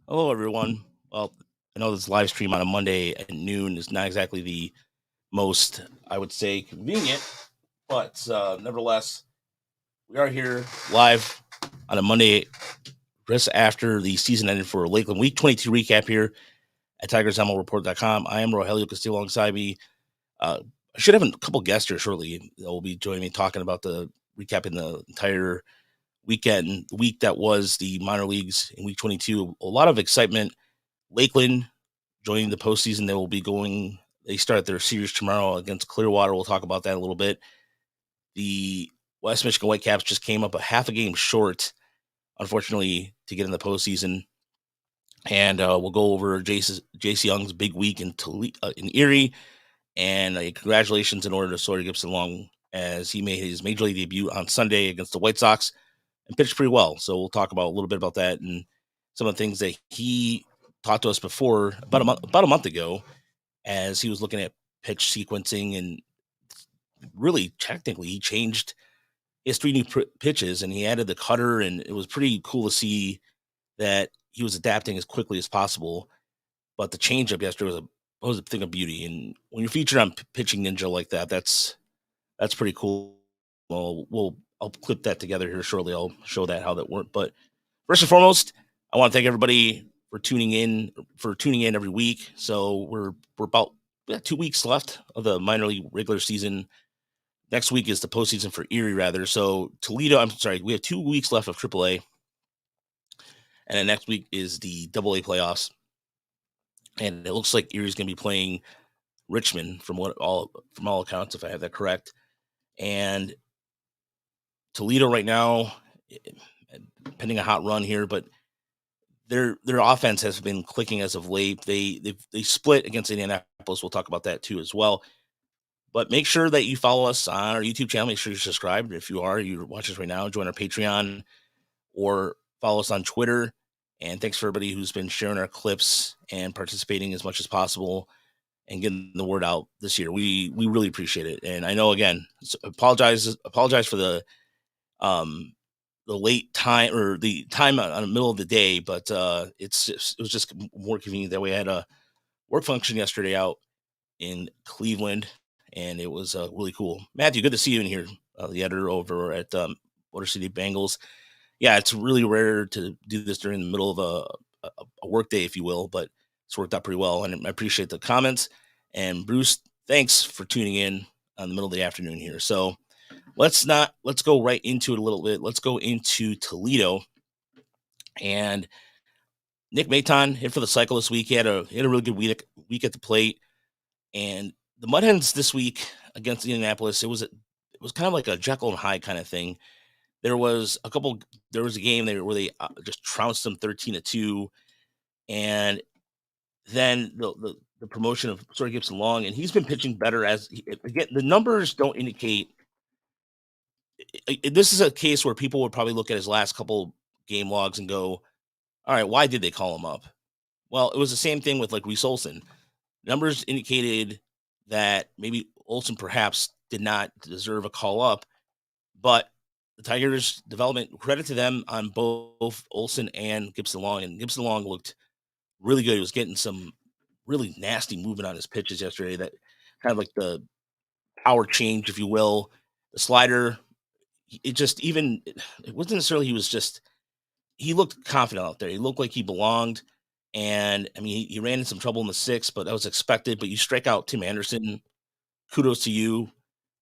Hello, everyone. Well, I know this live stream on a Monday at noon is not exactly the most, I would say, convenient, but nevertheless, we are here live on a Monday, just after the season ended for Lakeland Week 22 recap here at TigersMLReport.com. I am Rogelio Castillo alongside me. I should have a couple guests here shortly that will be joining me talking about the recapping the entire weekend, the week that was the minor leagues in Week 22. A lot of excitement. Lakeland joining the postseason. They will be going. They start their series tomorrow against Clearwater. We'll talk about that a little bit. The West Michigan Whitecaps just came up a half a game short, unfortunately, to get in the postseason. And we'll go over Jace Jung's big week in Erie, and congratulations in order to Sawyer Gibson-Long as he made his major league debut on Sunday against the White Sox and pitched pretty well. So we'll talk about a little bit about that and some of the things that he talked to us before about a month ago, as he was looking at pitch sequencing, and really technically he changed his three new pitches and he added the cutter, and it was pretty cool to see that he was adapting as quickly as possible. But the changeup yesterday was a thing of beauty, and when you're featured on Pitching Ninja like that, that's pretty cool. I'll clip that together here shortly. I'll show that how that worked. But first and foremost, I want to thank everybody for tuning in every week. So we're about 2 weeks left of the minor league regular season. Next week is the postseason for Erie, rather. So Toledo, I'm sorry, we have 2 weeks left of AAA, and then next week is the AA playoffs. And it looks like Erie's going to be playing Richmond from all accounts, if I have that correct. And Toledo right now, pending a hot run here, but their offense has been clicking as of late. They split against Indianapolis. We'll talk about that too as well. But make sure that you follow us on our YouTube channel. Make sure you're subscribed. If you are, you watch us right now, join our Patreon or follow us on Twitter. And thanks for everybody who's been sharing our clips and participating as much as possible and getting the word out this year. We really appreciate it. And I know, again, apologize for the late time, or the time on the middle of the day, but it was just more convenient that we had a work function yesterday out in Cleveland, and it was really cool. Matthew, good to see you in here, the editor over at Motor City Bengals. Yeah, it's really rare to do this during the middle of a work day, if you will, but it's worked out pretty well, and I appreciate the comments. And Bruce, thanks for tuning in on the middle of the afternoon here. So let's go right into it a little bit. Let's go into Toledo. And Nick Maton hit for the cycle this week. He had a really good week at the plate. And the Mud Hens this week against Indianapolis, it was kind of like a Jekyll and Hyde kind of thing. There was a game there where they just trounced them 13-2, and then the promotion of Sawyer Gibson-Long, and he's been pitching better. Again, the numbers don't indicate. This is a case where people would probably look at his last couple game logs and go, all right, why did they call him up? Well, it was the same thing with like Reese Olson. Numbers indicated that maybe Olson perhaps did not deserve a call up, but the Tigers development, credit to them on both Olson and Gibson-Long, and Gibson-Long looked really good. He was getting some really nasty movement on his pitches yesterday, that kind of like the power change, if you will, the slider. It wasn't necessarily, he looked confident out there. He looked like he belonged. And I mean, he ran into some trouble in the sixth, but that was expected. But you strike out Tim Anderson, kudos to you.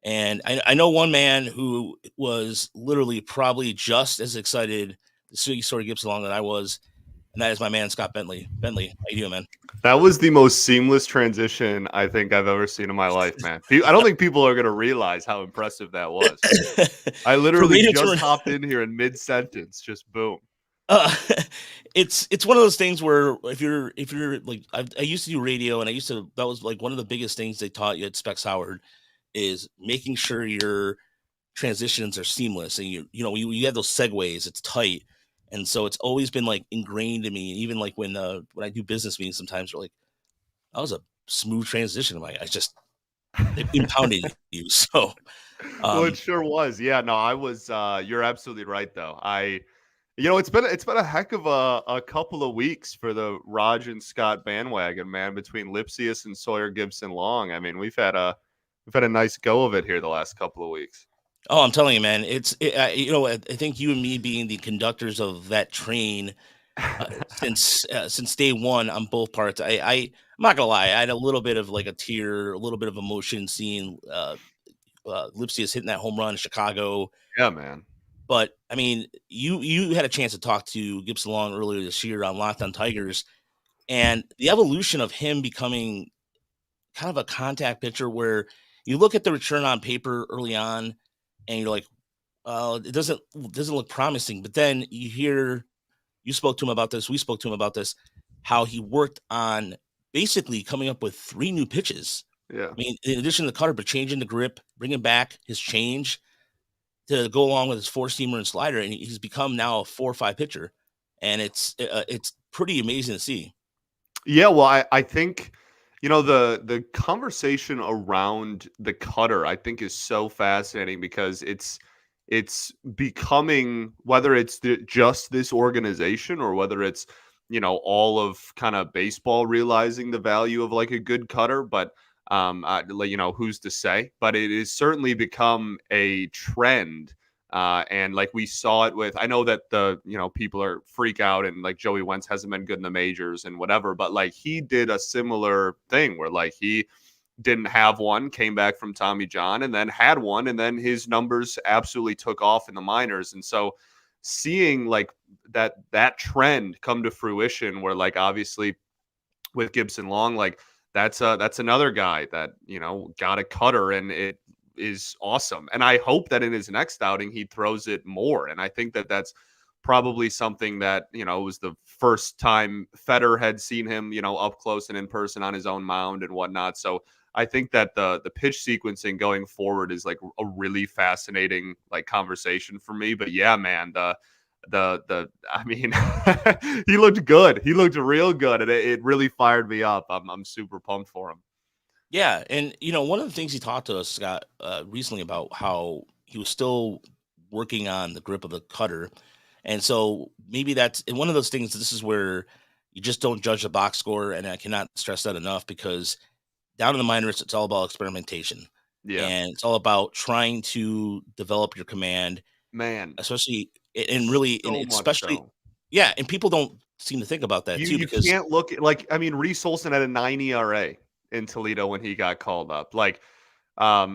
And I know one man who was literally probably just as excited to see Sawyer Gibson-Long that I was, and that is my man, Scott Bentley. Bentley, how you doing, man? That was the most seamless transition I think I've ever seen in my life, man. I don't think people are going to realize how impressive that was. I literally just hopped in here in mid-sentence, just boom. It's one of those things where if you're like, I used to do radio, and that was like one of the biggest things they taught you at Specs Howard, is making sure your transitions are seamless, and you have those segues, it's tight. And so it's always been like ingrained in me. Even like when I do business meetings, sometimes they're like, that was a smooth transition. I'm like, they've impounded you. So well, it sure was. Yeah, no, I was you're absolutely right though. It's been a heck of a couple of weeks for the Raj and Scott bandwagon, man, between Lipsius and Sawyer Gibson-Long. I mean, we've had a nice go of it here the last couple of weeks. Oh, I'm telling you, man, I think you and me being the conductors of that train since day one on both parts. I'm not gonna lie, I had a little bit of like a tear, a little bit of emotion seeing Lipsius hitting that home run in Chicago. Yeah, man. But I mean, you had a chance to talk to Gibson Long earlier this year on Locked on Tigers, and the evolution of him becoming kind of a contact pitcher where you look at the return on paper early on, and you're like, well, it doesn't look promising. But then you spoke to him about this, we spoke to him about this, how he worked on basically coming up with 3 new pitches. Yeah. I mean, in addition to the cutter, but changing the grip, bringing back his change to go along with his 4-seamer and slider, and he's become now a 4 or 5 pitcher, and it's pretty amazing to see. Yeah, well, I think the conversation around the cutter I think is so fascinating because it's becoming, whether it's just this organization or whether it's all of kind of baseball realizing the value of like a good cutter, but who's to say? But it has certainly become a trend. And like we saw it with, I know that people are freak out and like Joey Wentz hasn't been good in the majors and whatever, but like he did a similar thing where like he didn't have one, came back from Tommy John, and then had one, and then his numbers absolutely took off in the minors. And so seeing like that trend come to fruition, where like obviously with Gibson-Long, like that's another guy that got a cutter, and it is awesome. And I hope that in his next outing he throws it more. And I think that that's probably something that was the first time Federer had seen him up close and in person on his own mound and whatnot. So I think that the pitch sequencing going forward is like a really fascinating like conversation for me. But yeah, man, I mean, he looked good. He looked real good, and it really fired me up. I'm super pumped for him. Yeah, and one of the things he talked to us, Scott, recently about how he was still working on the grip of the cutter, and so maybe that's and one of those things. This is where you just don't judge the box score, and I cannot stress that enough because down in the minors, it's all about experimentation, Yeah, and it's all about trying to develop your command, man, especially and really, and so much especially, so. yeah, and people don't seem to think about that too You because can't look at, like, I mean, Reese Olson had a 9 ERA in Toledo when he got called up. Like,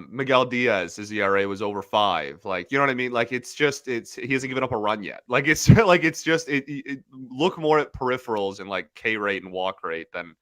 Miguel Diaz, his ERA was over 5. Like, you know what I mean? Like, it's he hasn't given up a run yet. Like, it's like it's just look more at peripherals and like K rate and walk rate than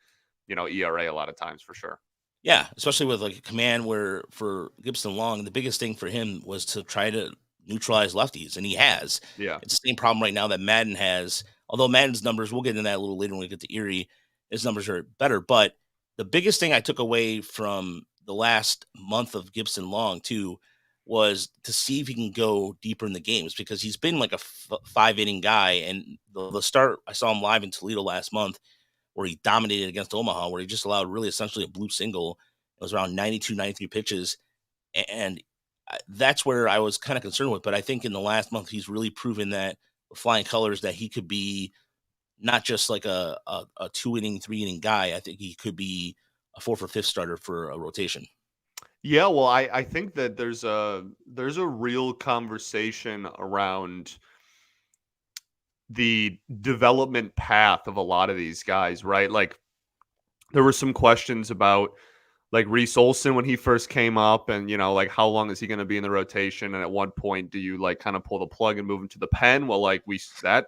ERA a lot of times for sure. yeah, especially with like a command where for Gibson Long, the biggest thing for him was to try to neutralize lefties, and he has. Yeah. It's the same problem right now that Madden has. Although Madden's numbers, we'll get into that a little later when we get to Erie, his numbers are better. But the biggest thing I took away from the last month of Gibson Long too was to see if he can go deeper in the games because he's been like a 5 inning guy. And the start I saw him live in Toledo last month where he dominated against Omaha, where he just allowed really essentially a blue single. It was around 92, 93 pitches. And that's where I was kind of concerned with. But I think in the last month, he's really proven that flying colors that he could be not just like a 2 inning, 3 inning guy. I think he could be a 4th or 5th starter for a rotation. Yeah, well, I think that there's a real conversation around the development path of a lot of these guys, right? Like there were some questions about like Reese Olson when he first came up and like how long is he going to be in the rotation and at what point do you like kind of pull the plug and move him to the pen? Well, like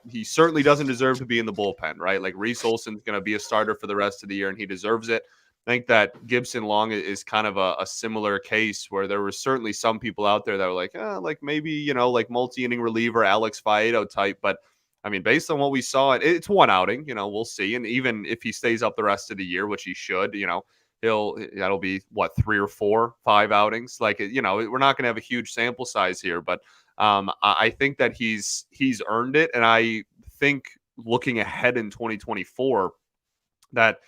he certainly doesn't deserve to be in the bullpen, right? Like Reese Olson's going to be a starter for the rest of the year and he deserves it. I think that Gibson Long is kind of a similar case where there were certainly some people out there that were like maybe like multi-inning reliever Alex Faedo type, but I mean, based on what we saw, it's one outing, we'll see. And even if he stays up the rest of the year, which he should, that'll be what 3 or 4, 5 outings. Like, we're not going to have a huge sample size here, but I think that he's earned it. And I think looking ahead in 2024 that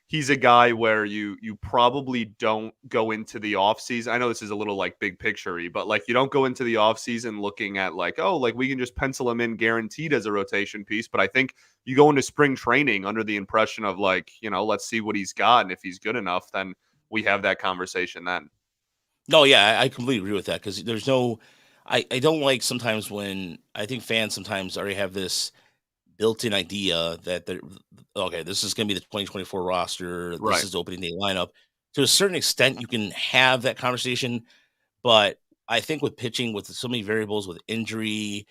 he's a guy where you probably don't go into the offseason. I know this is a little like big picture-y, but like you don't go into the offseason looking at like, oh, like we can just pencil him in guaranteed as a rotation piece. But I think you go into spring training under the impression of like, let's see what he's got. And if he's good enough, then we have that conversation then. No, yeah, I completely agree with that because there's no. I don't like sometimes when I think fans sometimes already have this built-in idea that they're okay. This is going to be the 2024 roster. This Right. is the opening day lineup. To a certain extent, you can have that conversation, but I think with pitching, with so many variables, with injury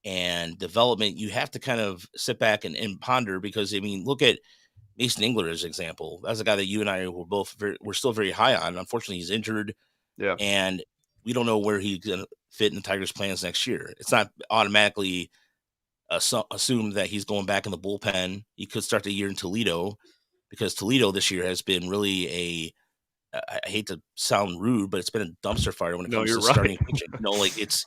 and development, you have to kind of sit back and ponder because I mean, look at Mason Engler as an example. That's a guy that you and I were both we're still very high on. Unfortunately, he's injured, Yeah. and we don't know where he's going to fit in the Tigers' plans next year. It's not automatically assumed that he's going back in the bullpen. He could start the year in Toledo because Toledo this year has been really I hate to sound rude, but it's been a dumpster fire when it No, comes you're to right. starting pitching. Like it's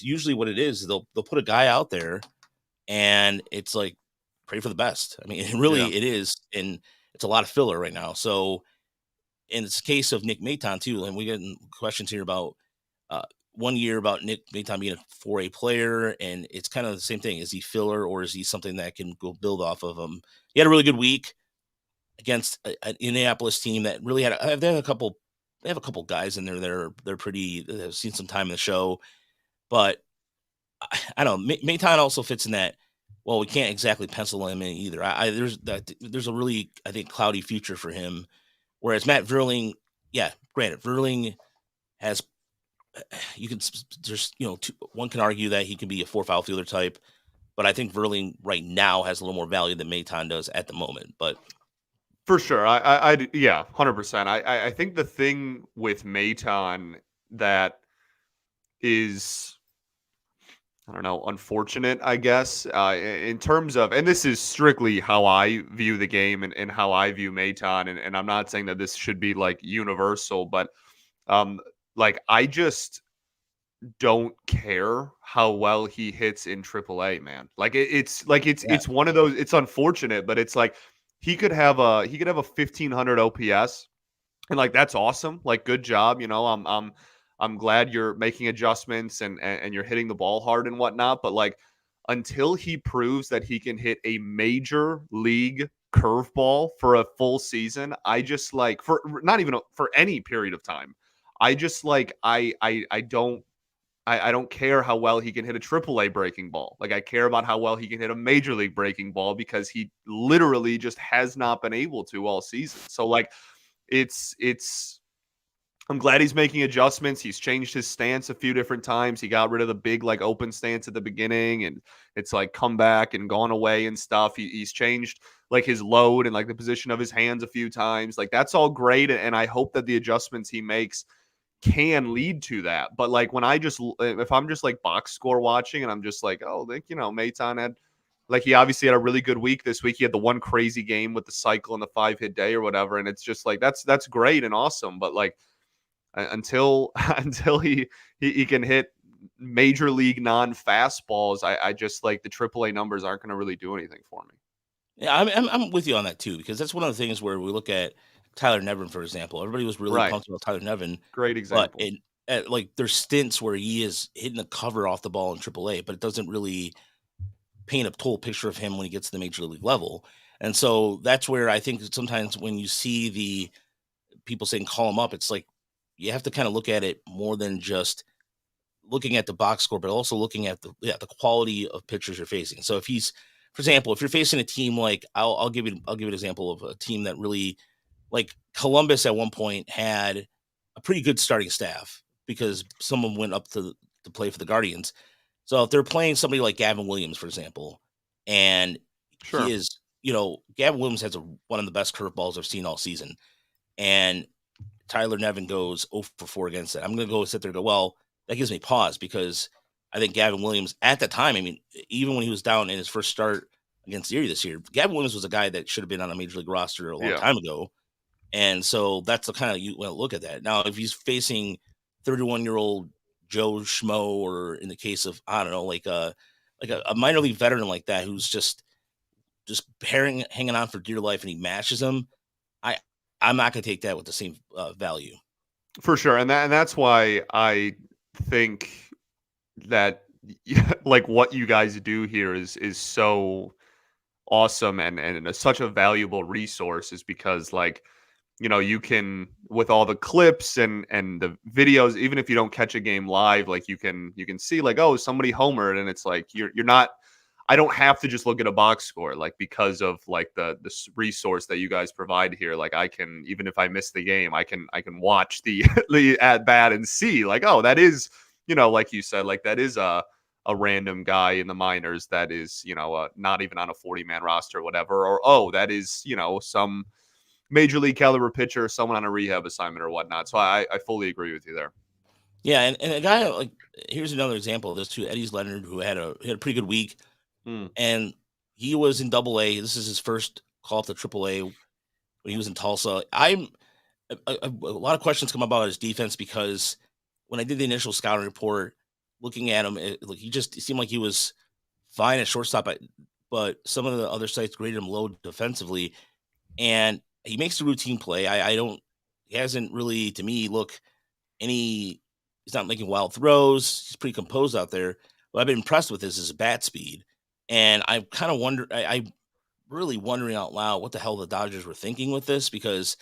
usually what it is. They'll put a guy out there and it's like pray for the best. I mean, Yeah. it is, and it's a lot of filler right now. So in this case of Nick Maton too, and we get questions here about uh, 1 year about Nick Maton being a 4A player, and it's kind of the same thing. Is he filler or is he something that can go build off of him? He had a really good week against an Indianapolis team that really they have a couple. They have a couple guys in there. They're pretty. They've seen some time in the show, but I don't know. Maton also fits in that. Well, we can't exactly pencil him in either. There's a really I think cloudy future for him. Whereas Matt Verling, yeah, granted, Verling has you can there's one can argue that he can be a fourth outfielder type, but I think Verling right now has a little more value than Maton does at the moment. But For sure. Yeah, 100%. I think the thing with Maton that is, I don't know, unfortunate, I guess, in terms of, and this is strictly how I view the game and how I view Maton, and I'm not saying that this should be like universal, but um, like I just don't care how well he hits in AAA, man. Like yeah, it's one of those. It's unfortunate, but it's like he could have a 1500 OPS, and like that's awesome. Like good job, I'm glad you're making adjustments and you're hitting the ball hard and whatnot. But like until he proves that he can hit a major league curveball for a full season, I just like for not even for any period of time. I just like I don't I don't care how well he can hit a AAA breaking ball. Like I care about how well he can hit a major league breaking ball because he literally just has not been able to all season. So like it's I'm glad he's making adjustments. He's changed his stance a few different times. He got rid of the big like open stance at the beginning and it's like come back and gone away and stuff. He's changed like his load and like the position of his hands a few times. Like that's all great and I hope that the adjustments he makes can lead to that. But like when if I'm just like box score watching and I'm just like, oh, like, Maton had like he obviously had a really good week this week. He had the one crazy game with the cycle and the 5-hit day or whatever. And it's just like that's great and awesome. But like until until he can hit major league non fastballs, I just like the AAA numbers aren't going to really do anything for me. yeah, I'm with you on that too because that's one of the things where we look at Tyler Nevin, for example. Everybody was really Right. pumped about Tyler Nevin, Great but example. like there's stints where he is hitting the cover off the ball in AAA, but it doesn't really paint a total picture of him when he gets to the major league level. And so that's where I think sometimes when you see the people saying call him up, it's like you have to kind of look at it more than just looking at the box score, but also looking at the quality of pitchers you're facing. So if he's, for example, if you're facing a team like I'll give you an example of a team that really like Columbus at one point had a pretty good starting staff because someone went up to play for the Guardians. So if they're playing somebody like Gavin Williams, for example, and he Sure. is, Gavin Williams has one of the best curveballs I've seen all season, and Tyler Nevin goes 0 for 4 against it. I'm going to go sit there and go, well, that gives me pause because I think Gavin Williams at the time, I mean, even when he was down in his first start against Erie this year, Gavin Williams was a guy that should have been on a major league roster a long Yeah. time ago. And so that's the kind of you want to look at that. Now, if he's facing 31-year-old Joe Schmo, or in the case of, I don't know, like a minor league veteran like that, who's just just hanging on for dear life and he mashes him, I'm not going to take that with the same value. For sure. And that's why I think that like what you guys do here is so awesome and such a valuable resource is because like you can with all the clips and the videos, even if you don't catch a game live, like you can see like, oh, somebody homered, and it's like you're not. I don't have to just look at a box score, like because of like the resource that you guys provide here. Like I can, even if I miss the game, I can watch the the at bat and see like, oh, that is like you said, like that is a random guy in the minors that is not even on a 40-man roster or whatever, or oh, that is some major league caliber pitcher, someone on a rehab assignment or whatnot. So I fully agree with you there. Yeah, and a guy like here's another example of this too. Eddys Leonard, who had a pretty good week, and he was in Double A. This is his first call up to Triple A when he was in Tulsa. I'm a lot of questions come about his defense because when I did the initial scouting report, looking at him, it seemed like he was fine at shortstop, but some of the other sites graded him low defensively, and he makes the routine play. He hasn't really, to me, he's not making wild throws. He's pretty composed out there. What I've been impressed with is his bat speed. And I kind of I'm really wondering out loud what the hell the Dodgers were thinking with this because,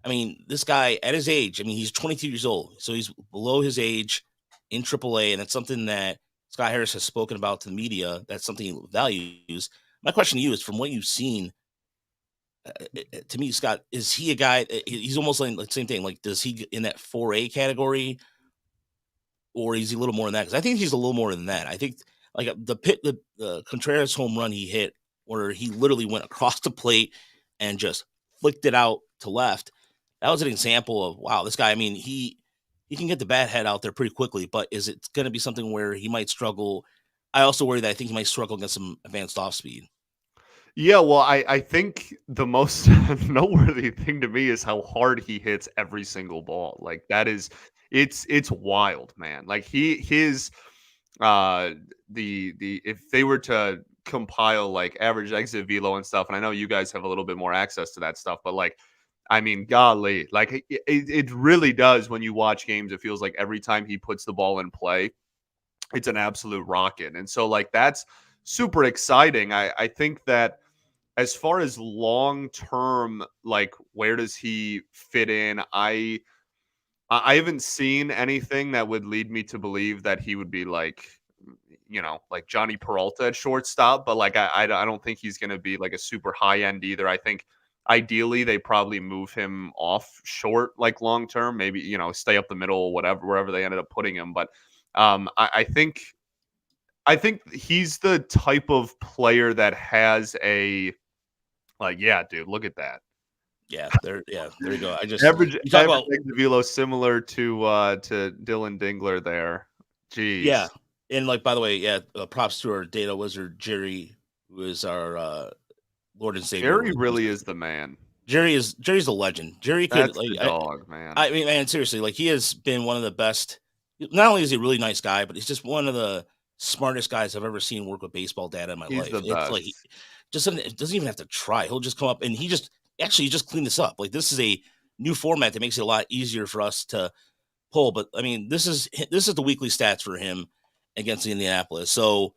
I mean, this guy at his age, I mean, he's 22 years old. So he's below his age in AAA. And it's something that Scott Harris has spoken about to the media. That's something he values. My question to you is from what you've seen, to me, Scott, is he a guy? He's almost like the same thing. Like, does he in that 4A category, or is he a little more than that? Because I think he's a little more than that. I think like the Contreras home run he hit, where he literally went across the plate and just flicked it out to left. That was an example of wow, this guy. I mean, he can get the bat head out there pretty quickly, but is it going to be something where he might struggle? I also worry that I think he might struggle against some advanced off speed. Yeah, well, I think the most noteworthy thing to me is how hard he hits every single ball. Like that is it's wild, man. Like his the if they were to compile like average exit velo and stuff, and I know you guys have a little bit more access to that stuff, but like I mean, golly, like it really does when you watch games, it feels like every time he puts the ball in play, it's an absolute rocket. And so like that's super exciting. I think that as far as long term, like where does he fit in? I haven't seen anything that would lead me to believe that he would be like, like Johnny Peralta at shortstop, but like I don't think he's going to be like a super high end either. I think ideally they probably move him off short, like long term, maybe stay up the middle, whatever wherever they ended up putting him. But I think he's the type of player that has a like, yeah, dude, look at that. Yeah, there you go. Average you talk about exit velo similar to Dylan Dingler there. Jeez. yeah, and like by the way, yeah, props to our data wizard Jerry, who is our Lord and Savior. Jerry really is the man. Jerry's a legend. Jerry could That's the dog, man. I mean, man, seriously, like he has been one of the best. Not only is he a really nice guy, but he's just one of the smartest guys I've ever seen work with baseball data in my He's life. the It's best. like doesn't even have to try. He'll just come up and he just clean this up. Like this is a new format that makes it a lot easier for us to pull. But I mean, this is the weekly stats for him against Indianapolis. So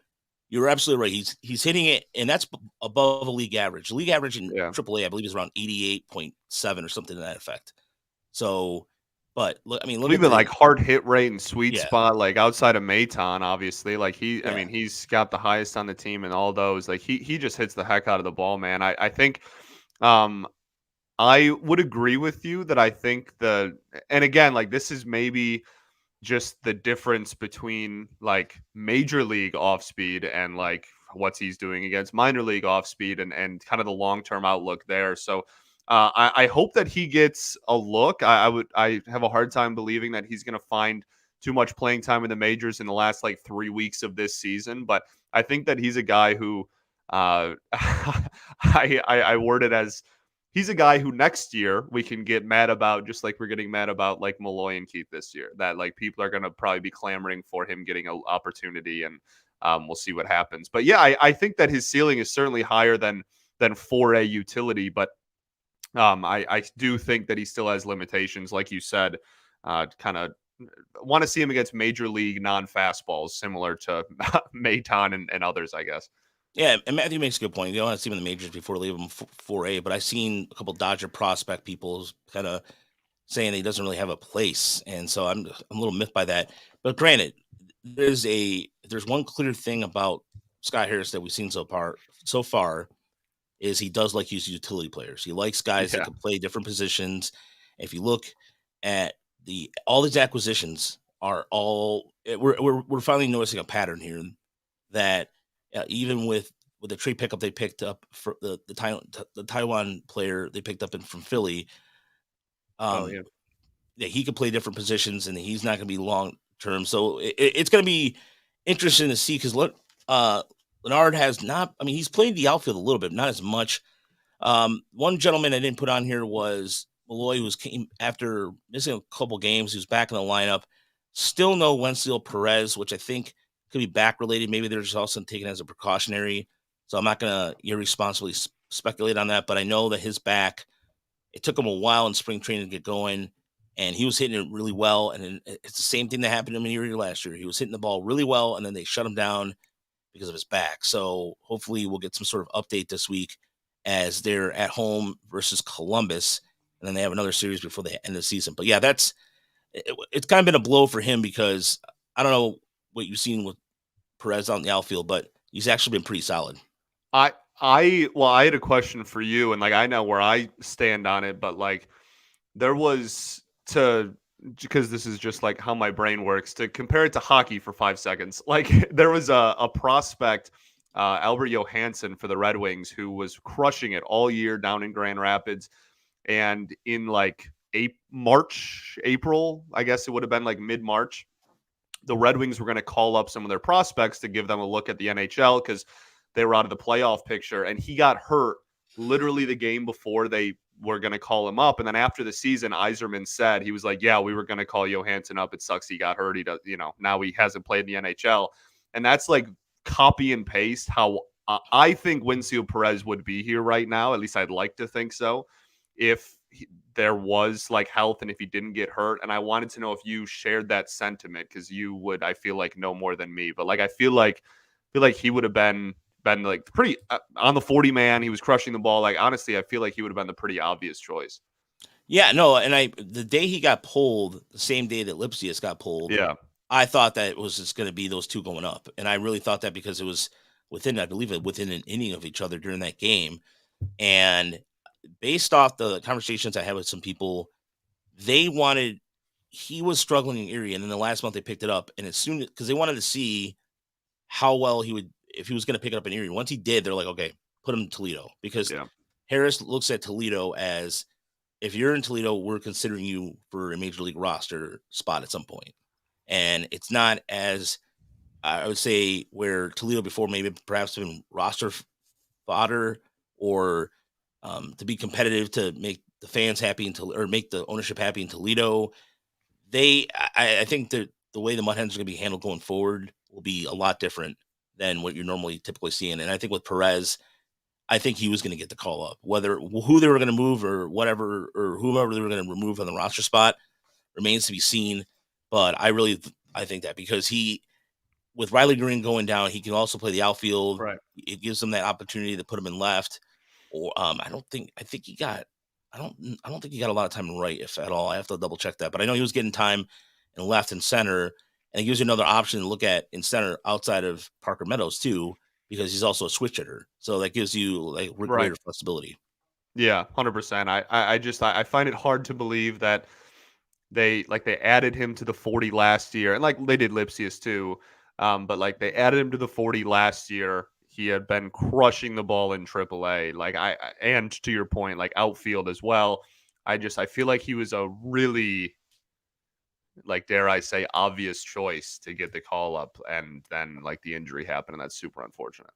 you're absolutely right. He's hitting it, and that's above a league average. The league average in AAA, I believe, is around 88.7 or something to that effect. So, but look, I mean, look even at like hard hit rate and sweet Yeah. spot, like outside of Maton, obviously. Like I Yeah. mean, he's got the highest on the team and all those. Like he just hits the heck out of the ball, man. I think I would agree with you that I think and again, like this is maybe just the difference between like major league off speed and like what he's doing against minor league off speed and kind of the long term outlook there. So I hope that he gets a look. I have a hard time believing that he's going to find too much playing time in the majors in the last like 3 weeks of this season, but I think that he's a guy who I word it as he's a guy who next year we can get mad about, just like we're getting mad about like Malloy and Keith this year. That like people are going to probably be clamoring for him getting an opportunity, and we'll see what happens. But yeah, I think that his ceiling is certainly higher than than 4A utility. But I do think that he still has limitations, like you said. Kind of want to see him against major league non-fastballs, similar to Maton and others, I guess. Yeah, and Matthew makes a good point. You don't want to see him in the majors before leaving him 4A, but I've seen a couple Dodger prospect people kind of saying he doesn't really have a place, and so I'm a little miffed by that. But granted, there's one clear thing about Scott Harris that we've seen so far is he does like use utility players. He likes guys that Yeah. can play different positions. If you look at all these acquisitions are all we're finally noticing a pattern here that even with the trade pickup they picked up for the Taiwan player they picked up from Philly, Oh um, yeah. that he could play different positions and he's not going to be long term. So it's going to be interesting to see because look, Leonard has not. I mean, he's played the outfield a little bit, not as much. One gentleman I didn't put on here was Malloy, who came after missing a couple games. He was back in the lineup. Still no Wenzel Perez, which I think could be back related. Maybe they're just also taken as a precautionary. So I'm not going to irresponsibly speculate on that. But I know that his back, it took him a while in spring training to get going, and he was hitting it really well. And it's the same thing that happened to him in Erie last year. He was hitting the ball really well, and then they shut him down because of his back. So hopefully we'll get some sort of update this week as they're at home versus Columbus, and then they have another series before the end of the season. But yeah, it's kind of been a blow for him because I don't know what you've seen with Perez out in the outfield, but he's actually been pretty solid. I had a question for you, and like I know where I stand on it, but like there was to because this is just like how my brain works to compare it to hockey for 5 seconds. Like there was a prospect, Albert Johansson for the Red Wings, who was crushing it all year down in Grand Rapids, and in like April, I guess it would have been like mid-March, the Red Wings were going to call up some of their prospects to give them a look at the NHL because they were out of the playoff picture. And he got hurt literally the game before they were going to call him up. And then after the season, Yzerman said, he was like, yeah, we were going to call Johansson up. It sucks he got hurt. He does, now he hasn't played in the NHL. And that's like copy and paste how I think Wenzel Perez would be here right now. At least I'd like to think so. If there was like health and if he didn't get hurt. And I wanted to know if you shared that sentiment because you would, I feel like, know more than me. But like I feel like he would have been like pretty on the 40 man. He was crushing the ball. Like honestly, I feel like he would have been the pretty obvious choice. Yeah, no, and the day he got pulled, the same day that Lipsius got pulled, Yeah. I thought that it was just going to be those two going up, and I really thought that because it was I believe within an inning of each other during that game, and based off the conversations I had with some people, he was struggling in Erie, and in the last month they picked it up, and as soon because they wanted to see how well he would if he was going to pick it up in Erie. Once he did, they're like, okay, put him in Toledo because Yeah. Harris looks at Toledo as if you're in Toledo, we're considering you for a major league roster spot at some point. And it's not as I would say where Toledo before maybe perhaps been roster fodder or to be competitive to make the fans happy or make the ownership happy in Toledo. I think that the way the Mud Hens are going to be handled going forward will be a lot different than what you're normally typically seeing. And I think with Perez, I think he was going to get the call up, whether who they were going to move or whatever, or whomever they were going to remove on the roster spot remains to be seen. But I think that because with Riley Green going down, he can also play the outfield. Right. It gives him that opportunity to put him in left. Or I don't think he got a lot of time in right, if at all. I have to double check that, but I know he was getting time in left and center, and it gives you another option to look at in center outside of Parker Meadows too, because he's also a switch hitter. So that gives you like greater flexibility. Yeah, 100%. I find it hard to believe that they added him to the 40 last year, and like they did Lipsius too. But like they added him to the 40 last year. He had been crushing the ball in AAA. And to your point, like outfield as well. I feel like he was a really, like, dare I say, obvious choice to get the call up, and then like the injury happened, and that's super unfortunate.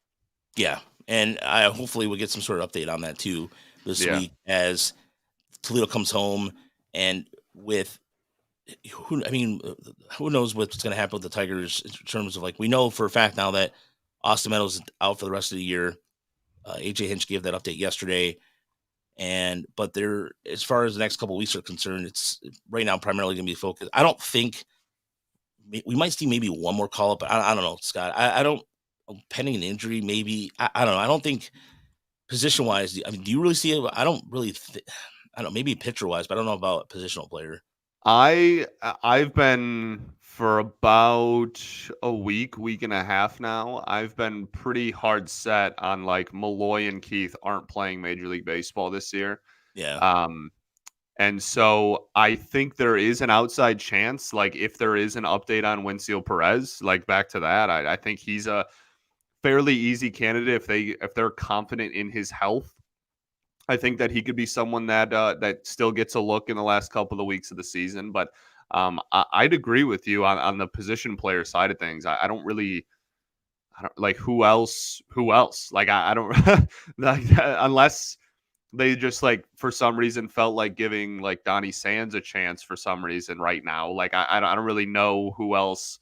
Yeah, and I hopefully we'll get some sort of update on that too this week as Toledo comes home, and with who knows what's going to happen with the Tigers in terms of like we know for a fact now that Austin Meadows is out for the rest of the year. AJ Hinch gave that update yesterday. But there, as far as the next couple of weeks are concerned, it's right now primarily going to be focused. I don't think we might see maybe one more call up. But I don't know, Scott. I don't pending an injury, maybe. I don't know. I don't think position wise. I mean, do you really see it? I don't really. I don't know. Maybe pitcher wise, but I don't know about positional player. I've been for about a week and a half now. I've been pretty hard set on like Malloy and Keith aren't playing Major League Baseball this year. Yeah. Um, and so I think there is an outside chance, like if there is an update on Winfield Perez, like back to that, I think he's a fairly easy candidate if they're confident in his health. I think that he could be someone that that still gets a look in the last couple of weeks of the season. But I'd agree with you on the position player side of things. I don't really, I don't like who else. Who else? Like I don't like unless they just like for some reason felt like giving like Donnie Sands a chance for some reason right now. Like I don't really know who else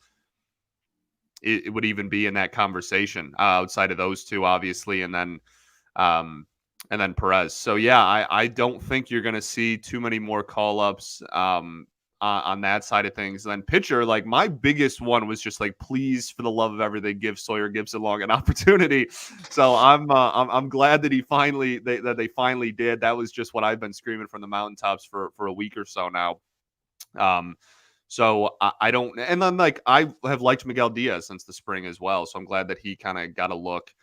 it would even be in that conversation outside of those two, obviously, um, and then Perez. So yeah, I don't think you're going to see too many more call ups on that side of things. And then pitcher, like my biggest one was just like, please, for the love of everything, give Sawyer Gibson-Long an opportunity. So I'm glad that that they finally did. That was just what I've been screaming from the mountaintops for a week or so now. Um, so I don't, and then like I have liked Miguel Diaz since the spring as well. So I'm glad that he kind of got a look,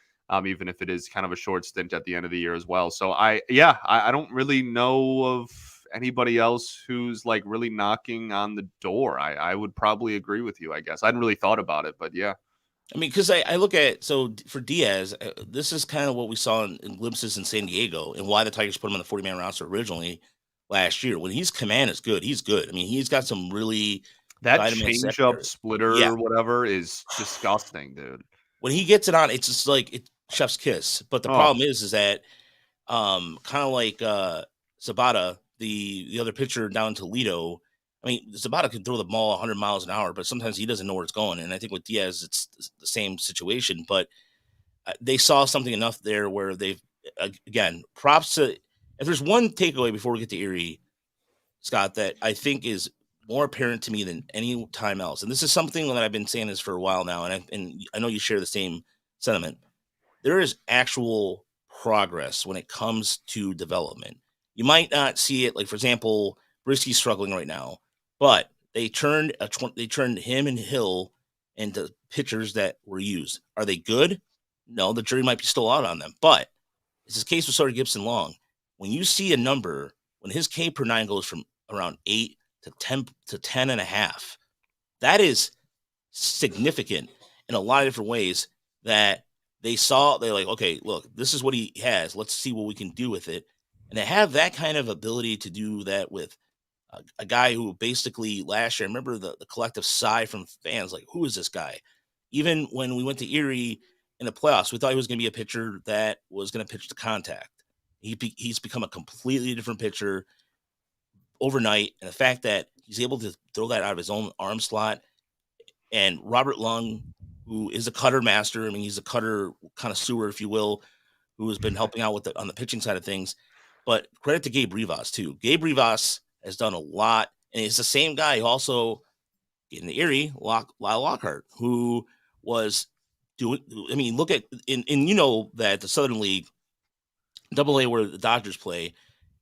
even if it is kind of a short stint at the end of the year as well. So I don't really know of anybody else who's like really knocking on the door. I would probably agree with you. I guess I hadn't really thought about it, but yeah. I mean, because I look at for Diaz, this is kind of what we saw in glimpses in San Diego, and why the Tigers put him on the 40-man roster originally last year. When his command is good, he's good. I mean, he's got some really That vitamin change up sector. splitter Yeah, or whatever is disgusting, dude. when he gets it on, it's just like it's chef's kiss. But the Oh, problem is that kind of like Zabata, the other pitcher down in Toledo. I mean, Zabata can throw the ball 100 miles an hour, but sometimes he doesn't know where it's going. And I think with Diaz, it's the same situation. But they saw something enough there where they've again props to. If there's one takeaway before we get to Erie, Scott, that I think is more apparent to me than any time else, and this is something that I've been saying this for a while now, and I know you share the same sentiment. There is actual progress when it comes to development. You might not see it, like for example, Brisky's struggling right now, but they turned him and Hill into pitchers that were used. Are they good? No, the jury might be still out on them. But it's this case with Sawyer Gibson-Long. When you see a number, when his K per nine goes from around 8 to 10 and a half, that is significant in a lot of different ways that they're like, okay, look, this is what he has. Let's see what we can do with it. And to have that kind of ability to do that with a guy who basically last year, I remember the collective sigh from fans, like, who is this guy? Even when we went to Erie in the playoffs, we thought he was going to be a pitcher that was going to pitch to contact. He's become a completely different pitcher overnight. And the fact that he's able to throw that out of his own arm slot, and Robert Lung, who is a cutter master. I mean, he's a cutter connoisseur, if you will, who has been helping out with on the pitching side of things. But credit to Gabe Rivas too. Gabe Rivas has done a lot, and it's the same guy who also in the Erie, Lyle Lockhart, who was doing. I mean, look at and you know that the Southern League, Double A, where the Dodgers play,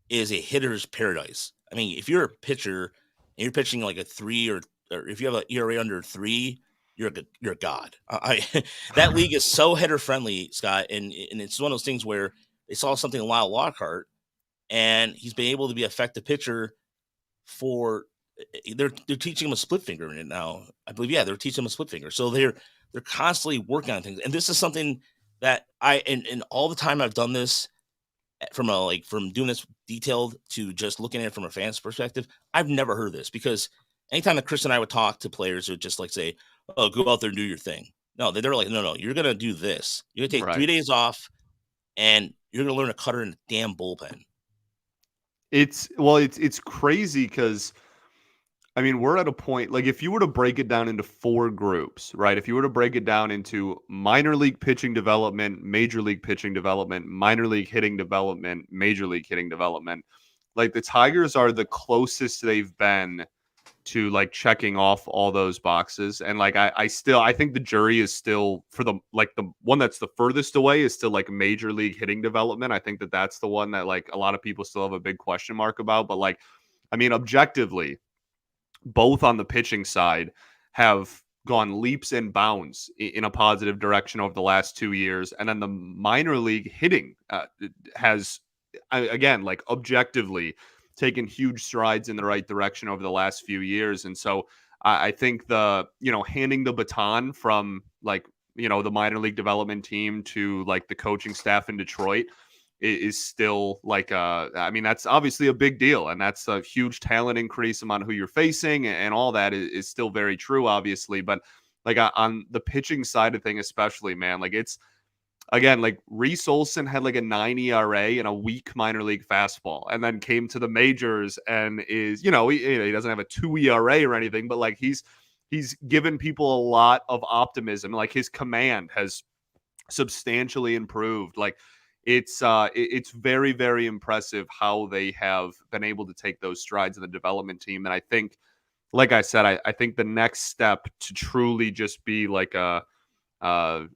is a hitter's paradise. I mean, if you're a pitcher and you're pitching like a 3 or if you have an ERA under 3, you're a god. That league is so hitter friendly, Scott, and it's one of those things where they saw something in Lyle Lockhart, and he's been able to be an effective pitcher for. They're teaching him a split finger in it now. I believe, yeah, they're teaching him a split finger. So they're constantly working on things, and this is something that and all the time I've done this from doing this detailed to just looking at it from a fan's perspective, I've never heard this because anytime that Chris and I would talk to players who would just like say, "Oh, go out there and do your thing." No, they're like, "No, you're gonna do this. You're gonna take right. 3 days off, and you're gonna learn a cutter in the damn bullpen." It's crazy because I mean, we're at a point, like if you were to break it down into 4 groups, right? If you were to break it down into minor league pitching development, major league pitching development, minor league hitting development, major league hitting development, like the Tigers are the closest they've been to like checking off all those boxes. And like I think the jury is still for the one that's the furthest away is still like major league hitting development. I think that that's the one that like a lot of people still have a big question mark about. But like, I mean, objectively, both on the pitching side have gone leaps and bounds in a positive direction over the last 2 years. And then the minor league hitting has, again, like objectively taken huge strides in the right direction over the last few years. And so I think handing the baton from like, the minor league development team to like the coaching staff in Detroit is still like I mean, that's obviously a big deal, and that's a huge talent increase among who you're facing, and all that is still very true, obviously. But like on the pitching side of thing, especially, man, like it's again like Reese Olson had like a 9 ERA and a weak minor league fastball, and then came to the majors and is he doesn't have a 2 ERA or anything, but like he's given people a lot of optimism. Like his command has substantially improved. Like it's very, very impressive how they have been able to take those strides in the development team. And I think, like I said, I think the next step to truly just be like a I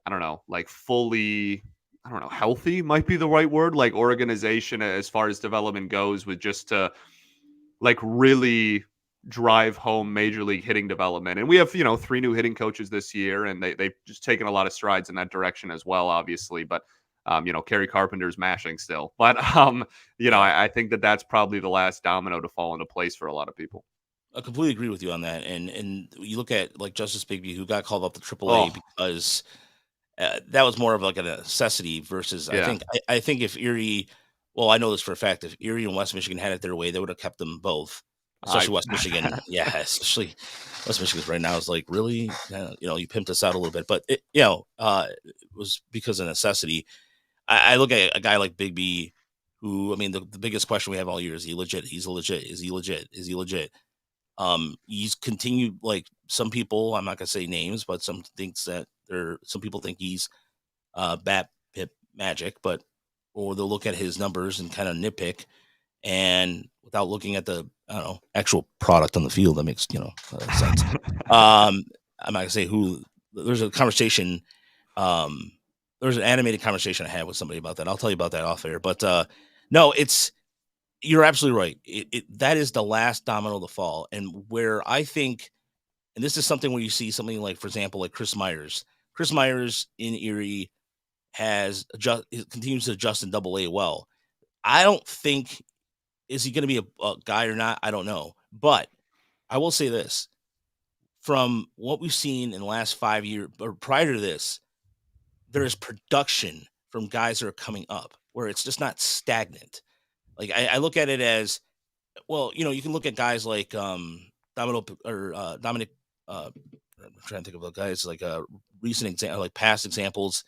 don't know, like fully, I don't know, healthy might be the right word, like organization as far as development goes, with just to like really drive home major league hitting development. And we have, 3 new hitting coaches this year, and they've just taken a lot of strides in that direction as well, obviously. But, Kerry Carpenter's mashing still. But, Yeah, I think that that's probably the last domino to fall into place for a lot of people. I completely agree with you on that. And you look at like Justice Bigby, who got called up to AAA Oh, because that was more of like a necessity versus yeah. I think if Erie, well, I know this for a fact, if Erie and West Michigan had it their way, they would have kept them both, I, especially West Michigan. Yeah, especially West Michigan right now is like really, you pimped us out a little bit, but it was because of necessity. I look at a guy like Big B, who I mean, the biggest question we have all year is he legit? He's legit. Is he legit? Is he legit? He's continued like some people. I'm not gonna say names, but some people think he's bat pip magic, but or they'll look at his numbers and kind of nitpick, and without looking at the I don't know actual product on the field, that makes sense. I'm not gonna say who. There's a conversation. Um, there's an animated conversation I had with somebody about that. I'll tell you about that off air. But no, you're absolutely right. That is the last domino to fall, and where I think, and this is something where you see something like, for example, like Chris Myers. Chris Myers in Erie continues to adjust in Double A well. I don't think is he going to be a guy or not. I don't know, but I will say this: from what we've seen in the last 5 years, or prior to this, there is production from guys that are coming up, where it's just not stagnant. Like I look at it as well. You can look at guys like Dominic. I'm trying to think of guys like recent example, like past examples,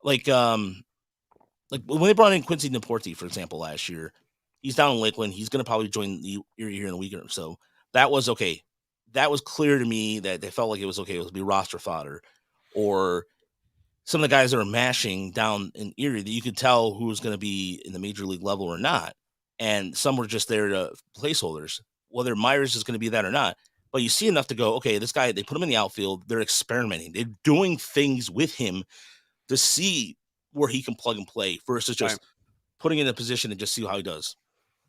like like when they brought in Quincy Naporti, for example, last year. He's down in Lakeland. He's going to probably join the Erie here in a week or so. That was okay. That was clear to me that they felt like it was okay. It was be roster fodder, or some of the guys that are mashing down in Erie that you could tell who was going to be in the major league level or not. And some were just there to placeholders, whether Myers is going to be that or not. But you see enough to go, okay, this guy, they put him in the outfield. They're experimenting. They're doing things with him to see where he can plug and play versus Right. just putting him in a position and just see how he does.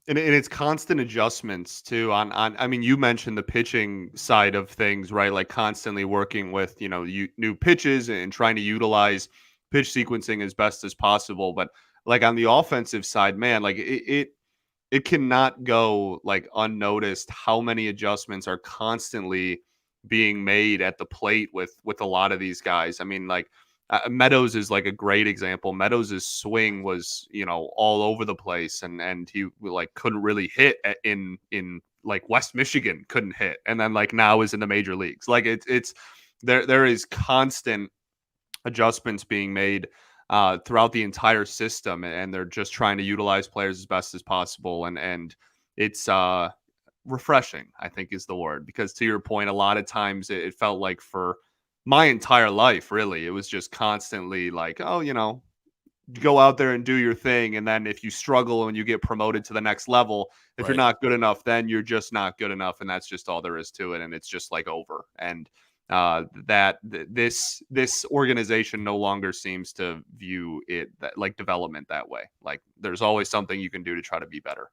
And it's constant adjustments too on I mean, you mentioned the pitching side of things, right? Like constantly working with, new pitches and trying to utilize pitch sequencing as best as possible. But like on the offensive side, man, like it cannot go like unnoticed how many adjustments are constantly being made at the plate with a lot of these guys. I mean, like Meadows is like a great example. Meadows' swing was, all over the place, and he like couldn't really hit in like West Michigan couldn't hit, and then like now is in the major leagues. Like it's there is constant adjustments being made throughout the entire system, and they're just trying to utilize players as best as possible. And it's refreshing, I think is the word, because to your point, a lot of times it felt like for my entire life, really, it was just constantly like, oh, go out there and do your thing. And then if you struggle and you get promoted to the next level, if you're Right. not good enough, then you're just not good enough. And that's just all there is to it. And it's just like over. And this organization no longer seems to view it like development that way. Like there's always something you can do to try to be better.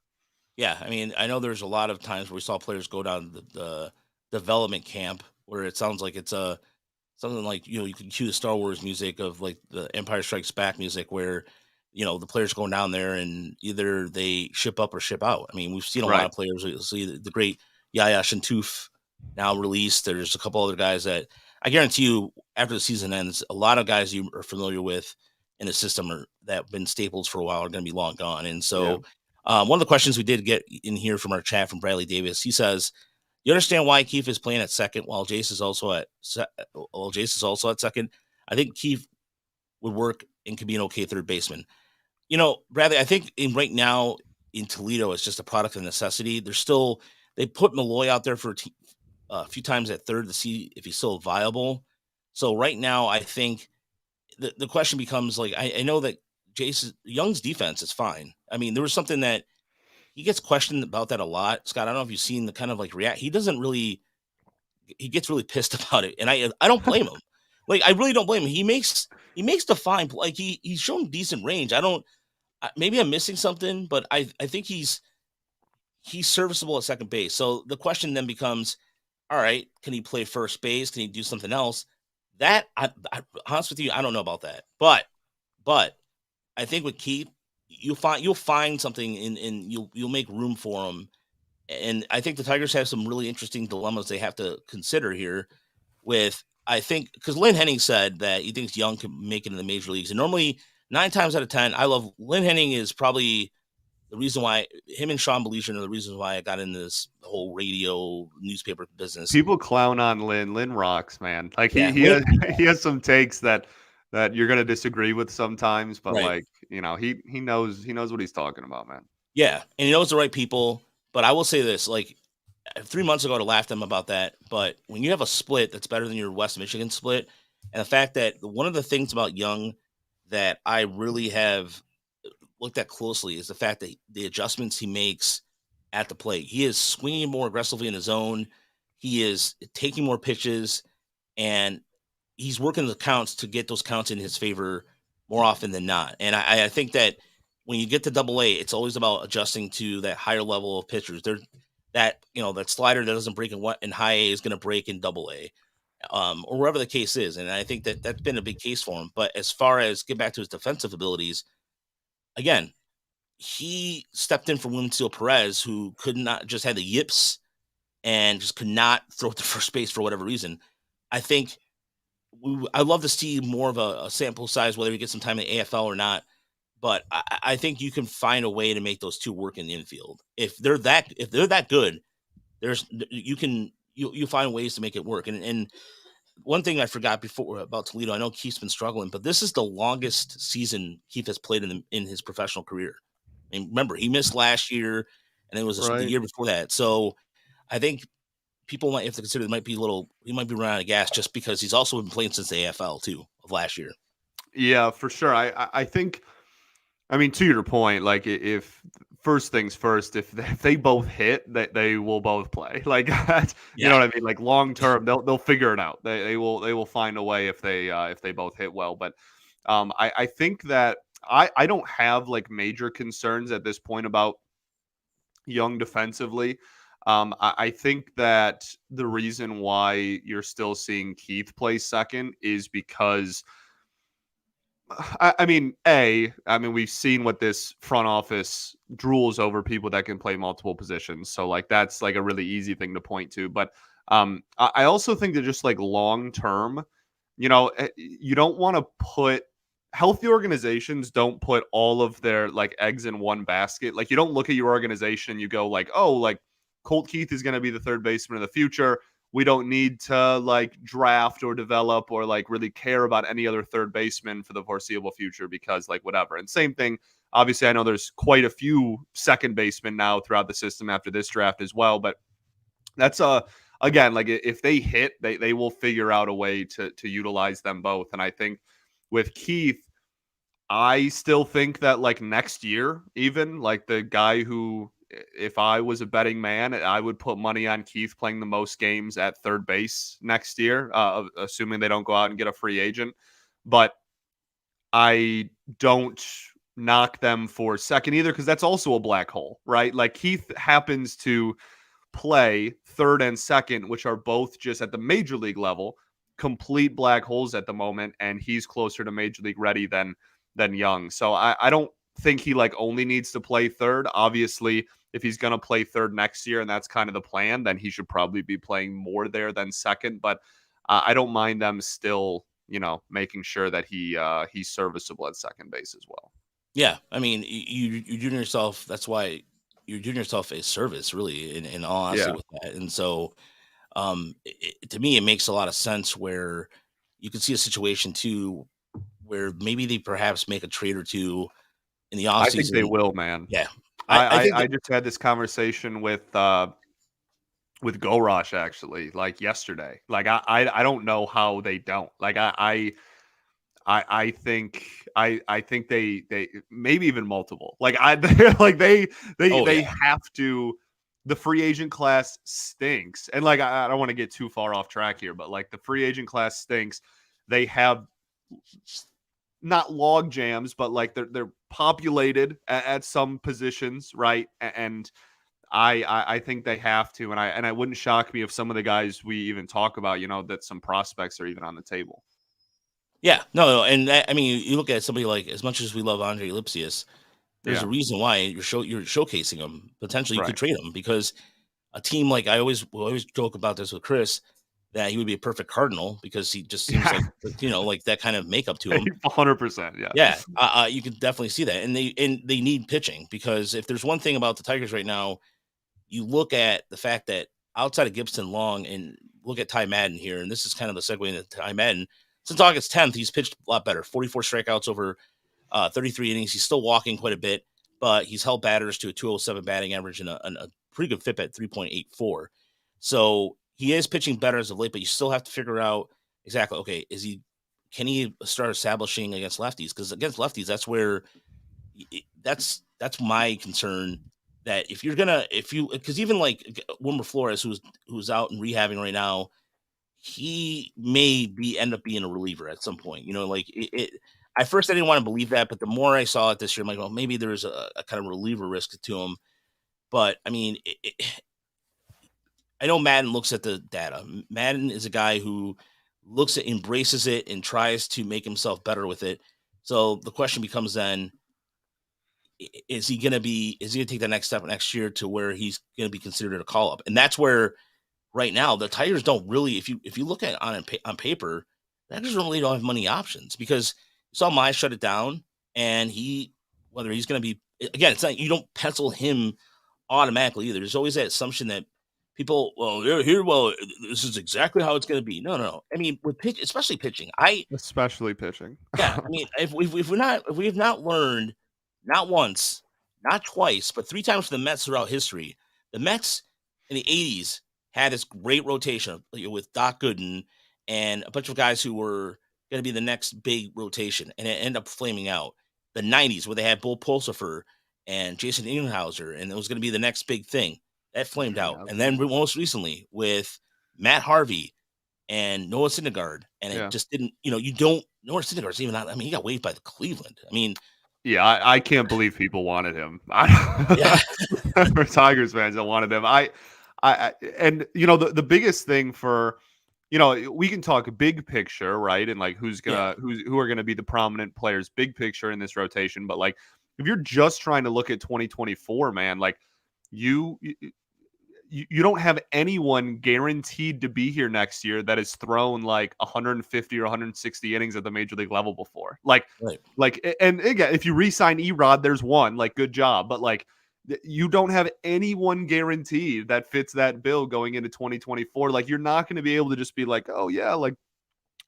Yeah, I mean, I know there's a lot of times where we saw players go down the development camp where it sounds like it's a something like you can cue the Star Wars music of like the Empire Strikes Back music where the players going down there and either they ship up or ship out. I mean, we've seen a lot Right. of players. We see the great Yaya Shantoof now released. There's a couple other guys that I guarantee you after the season ends, a lot of guys you are familiar with in the system that have been staples for a while are going to be long gone. And Yeah. so one of the questions we did get in here from our chat from Bradley Davis, he says, "You understand why Keith is playing at second while Jace is also at second? I think Keith would work and could be an okay third baseman." Bradley, I think right now in Toledo, it's just a product of necessity. They put Malloy out there for a few times at third to see if he's still viable. So right now, I think the question becomes like I know that Jace Young's defense is fine. I mean, there was something that he gets questioned about that a lot. Scott, I don't know if you've seen the kind of like react. He gets really pissed about it, and I don't blame him. Like I really don't blame him. He makes the fine like he's shown decent range. Maybe I'm missing something, but I think he's serviceable at second base. So the question then becomes, all right, can he play first base? Can he do something else? That honest with you, I don't know about that. But I think with Keith, you'll find something and you'll make room for him. And I think the Tigers have some really interesting dilemmas they have to consider here. With I think because Lynn Henning said that he thinks Young can make it in the major leagues, and normally 9 times out of 10, I love Lynn Henning is probably the reason why him and Sean Belishan are the reasons why I got into this whole radio newspaper business. People clown on Lynn. Lynn rocks, man. Like Yeah, he has, he has some takes that you're gonna disagree with sometimes, but right. like he knows what he's talking about, man. Yeah, and he knows the right people. But I will say this: like 3 months ago, to laugh at them about that. But when you have a split that's better than your West Michigan split, and the fact that one of the things about Young that I really have looked at closely is the fact that the adjustments he makes at the plate. He is swinging more aggressively in his zone. He is taking more pitches, and he's working the counts to get those counts in his favor more often than not. And I think that when you get to Double A, it's always about adjusting to that higher level of pitchers. That slider that doesn't break in high A is going to break in Double A, or wherever the case is. And I think that that's been a big case for him. But as far as get back to his defensive abilities, again, he stepped in for Winfield Perez, who could not just had the yips and just could not throw it to first base for whatever reason. I think I'd love to see more of a sample size, whether he gets some time in the AFL or not. But I think you can find a way to make those two work in the infield. If they're that good, you find ways to make it work. And one thing I forgot before about Toledo, I know Keith's been struggling, but this is the longest season Keith has played in his professional career. I mean, remember, he missed last year, and it was the Right. year before that. So I think people might have to consider he might be running out of gas just because he's also been playing since the AFL too of last year. Yeah, for sure. I think. I mean, to your point, like if first things first, if they both hit, they will both play. Like that, you know Yeah, what I mean? Like long term, they'll figure it out. They will find a way if they both hit well. But I think that I don't have like major concerns at this point about Young defensively. I think that the reason why you're still seeing Keith play second is because I mean, we've seen what this front office drools over people that can play multiple positions. So, like, that's like a really easy thing to point to. But I also think that just like long term, you don't want to put healthy organizations don't put all of their like eggs in one basket. Like, you don't look at your organization and you go like, oh, like Colt Keith is going to be the third baseman of the future. we don't need to like draft or develop or like really care about any other third baseman for the foreseeable future because like whatever. And same thing, obviously, I know there's quite a few second basemen now throughout the system after this draft as well, but that's again, like if they hit, they will figure out a way to utilize them both. And I think with Keith, I still think that like next year, even like the guy who, if I was a betting man, I would put money on Keith playing the most games at third base next year, assuming they don't go out and get a free agent. But I don't knock them for second either because that's also a black hole, right? Like Keith happens to play third and second, which are both just at the major league level, complete black holes at the moment, and he's closer to major league ready than Young. So I don't think he like only needs to play third. Obviously, if he's going to play third next year and that's kind of the plan, then he should probably be playing more there than second. But I don't mind them still, making sure that he's serviceable at second base as well. Yeah, I mean, you're doing yourself. That's why you're doing yourself a service, really, in all honesty, with that. And so, to me, it makes a lot of sense where you can see a situation too, where maybe they perhaps make a trade or two in the offseason. I think they will, man. Yeah, I just had this conversation with Gorosh actually, like yesterday. Like I don't know how they don't. Like I think they maybe even multiple. Like they have to. The free agent class stinks, and like I don't want to get too far off track here, but like the free agent class stinks. They have not log jams, but like they're populated at some positions, right? And I think they have to, and I wouldn't shock me if some of the guys we even talk about, that some prospects are even on the table. Yeah, no, and I mean, you look at somebody like, as much as we love Andre Lipsius, there's a reason why you're showcasing him. Potentially, you could trade him because a team like we always joke about this with Chris, that he would be a perfect Cardinal because he just seems like like that kind of makeup to him. 100%, yeah. You can definitely see that, and they need pitching because if there's one thing about the Tigers right now, you look at the fact that outside of Gibson-Long and look at Ty Madden here, and this is kind of the segue into Ty Madden. Since August 10th, he's pitched a lot better. 44 strikeouts over 33 innings. He's still walking quite a bit, but he's held batters to a 207 batting average and a pretty good FIP at 3.84. So he is pitching better as of late, but you still have to figure out exactly, okay, can he start establishing against lefties? Because against lefties, that's where that's my concern. That because even like Wilmer Flores, who's out and rehabbing right now, he may end up being a reliever at some point. At first I didn't want to believe that, but the more I saw it this year, I'm like, well, maybe there's a kind of reliever risk to him. But I mean, I know Madden looks at the data. Madden is a guy who embraces it and tries to make himself better with it. So the question becomes then, is he going to take the next step next year to where he's going to be considered a call up? And that's where right now the Tigers don't really, if you look at it on paper, the Tigers really don't have many options because you saw Mize shut it down, and whether he's going to be, again, it's not, you don't pencil him automatically either. There's always that assumption that people, they're here, this is exactly how it's going to be. No. I mean, with especially pitching. Especially pitching. Yeah, I mean, if we have not learned, not once, not twice, but 3 times for the Mets throughout history, the Mets in the 80s had this great rotation with Doc Gooden and a bunch of guys who were going to be the next big rotation, and it ended up flaming out. The 90s, where they had Bull Pulsifer and Jason Ingenhauser, and it was going to be the next big thing. That flamed out. And then most recently with Matt Harvey and Noah Syndergaard, and it just didn't, Noah Syndergaard's even not, I mean, he got waived by the Cleveland. I mean, yeah, I can't believe people wanted him. For Tigers fans that wanted him. And the biggest thing for, we can talk big picture, right? And like who are gonna be the prominent players, big picture in this rotation. But like if you're just trying to look at 2024, man, like you don't have anyone guaranteed to be here next year that has thrown like 150 or 160 innings at the major league level before. And again, if you re-sign Erod, there's one, like, good job. But like you don't have anyone guaranteed that fits that bill going into 2024. Like, you're not going to be able to just be like, oh yeah, like,